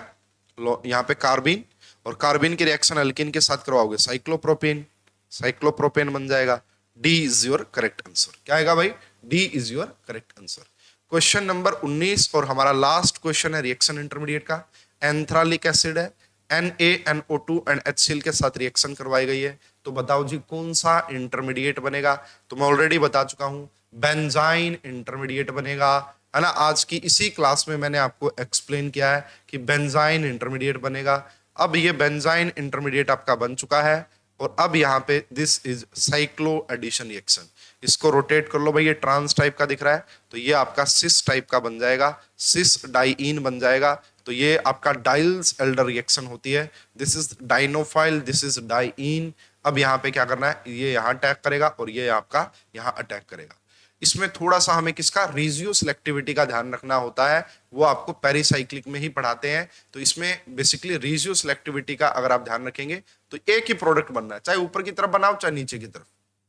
यहाँ पे कार्बिन, और कार्बिन की रिएक्शन अल्किन के साथ करवाओगे साइक्लोप्रोपेन, साइक्लोप्रोपेन बन जाएगा। D is your correct answer. क्या आएगा भाई, D is your correct answer. Question number 19 और हमारा लास्ट क्वेश्चन है रिएक्शन इंटरमीडिएट का। एंथ्रालिक एसिड है, NaNO2 एंड HCl के साथ रिएक्शन करवाई गई है, तो बताओ जी कौन सा इंटरमीडिएट बनेगा। तो मैं ऑलरेडी बता चुका हूं, बेंजाइन इंटरमीडिएट बनेगा, है ना। आज की इसी क्लास में मैंने आपको एक्सप्लेन किया है कि बेंजाइन इंटरमीडिएट बनेगा। अब ये बेंजाइन इंटरमीडिएट आपका बन चुका है, और अब यहाँ पे this is cyclo addition reaction. इसको रोटेट कर लो भाई, ये ट्रांस टाइप का दिख रहा है, तो ये आपका सिस टाइप का बन जाएगा, सिस डाइईन बन जाएगा। तो ये आपका डाइल्स एल्डर रिएक्शन होती है, this is dienophile, this is diene. अब यहाँ पे क्या करना है, ये यहाँ अटैक करेगा और ये आपका यहाँ अटैक करेगा। इसमें थोड़ा सा हमें किसका, रेजियो सिलेक्टिविटी का ध्यान रखना होता है, वो आपको पेरिसाइक्लिक में ही पढ़ाते हैं। तो इसमें बेसिकली रेजियो सिलेक्टिविटी का अगर आप ध्यान रखेंगे तो एक ही प्रोडक्ट बनना है, चाहे ऊपर की तरफ बनाओ चाहे नीचे की तरफ,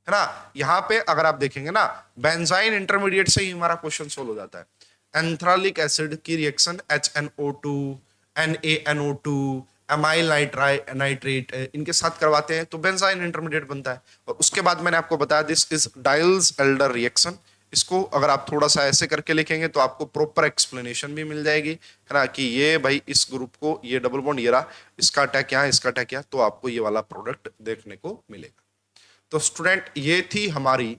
है ना। यहाँ पे अगर आप देखेंगे ना, बेंजाइन इंटरमीडिएट से ही हमारा क्वेश्चन सोल्व हो जाता है। एंथ्रालिक एसिड की reaction HNO2, NaNO2, amyl nitrate इनके साथ करवाते हैं तो बेंजाइन इंटरमीडिएट बनता है। और उसके बाद मैंने आपको बताया दिस इज डाइल्स एल्डर रिएक्शन। इसको अगर आप थोड़ा सा ऐसे करके लिखेंगे तो आपको प्रॉपर एक्सप्लेनेशन भी मिल जाएगी, है ना, कि ये भाई इस ग्रुप को, ये डबल बॉन्ड ये रहा, इसका अटैक यहाँ, इसका अटैक यहाँ, तो आपको ये वाला प्रोडक्ट देखने को मिलेगा। तो स्टूडेंट ये थी हमारी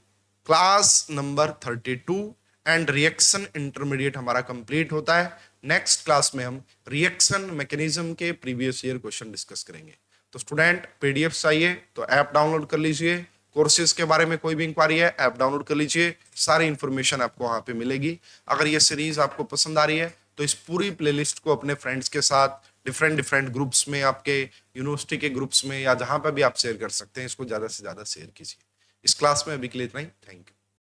class number 32 and reaction intermediate हमारा कंप्लीट होता है। नेक्स्ट क्लास में हम रिएक्शन मैकेनिज्म के प्रीवियस ईयर क्वेश्चन डिस्कस करेंगे। तो स्टूडेंट पीडीएफ चाहिए तो ऐप डाउनलोड कर लीजिए, कोर्सेज के बारे में कोई भी इंक्वायरी है ऐप डाउनलोड कर लीजिए, सारी इंफॉर्मेशन आपको वहां पे मिलेगी। अगर ये सीरीज आपको पसंद आ रही है तो इस पूरी प्लेलिस्ट को अपने फ्रेंड्स के साथ डिफरेंट ग्रुप्स में, आपके यूनिवर्सिटी के ग्रुप्स में या जहां पर भी आप शेयर कर सकते हैं, इसको ज्यादा से ज्यादा शेयर कीजिए। इस क्लास में अभी के लिए इतना ही, थैंक यू।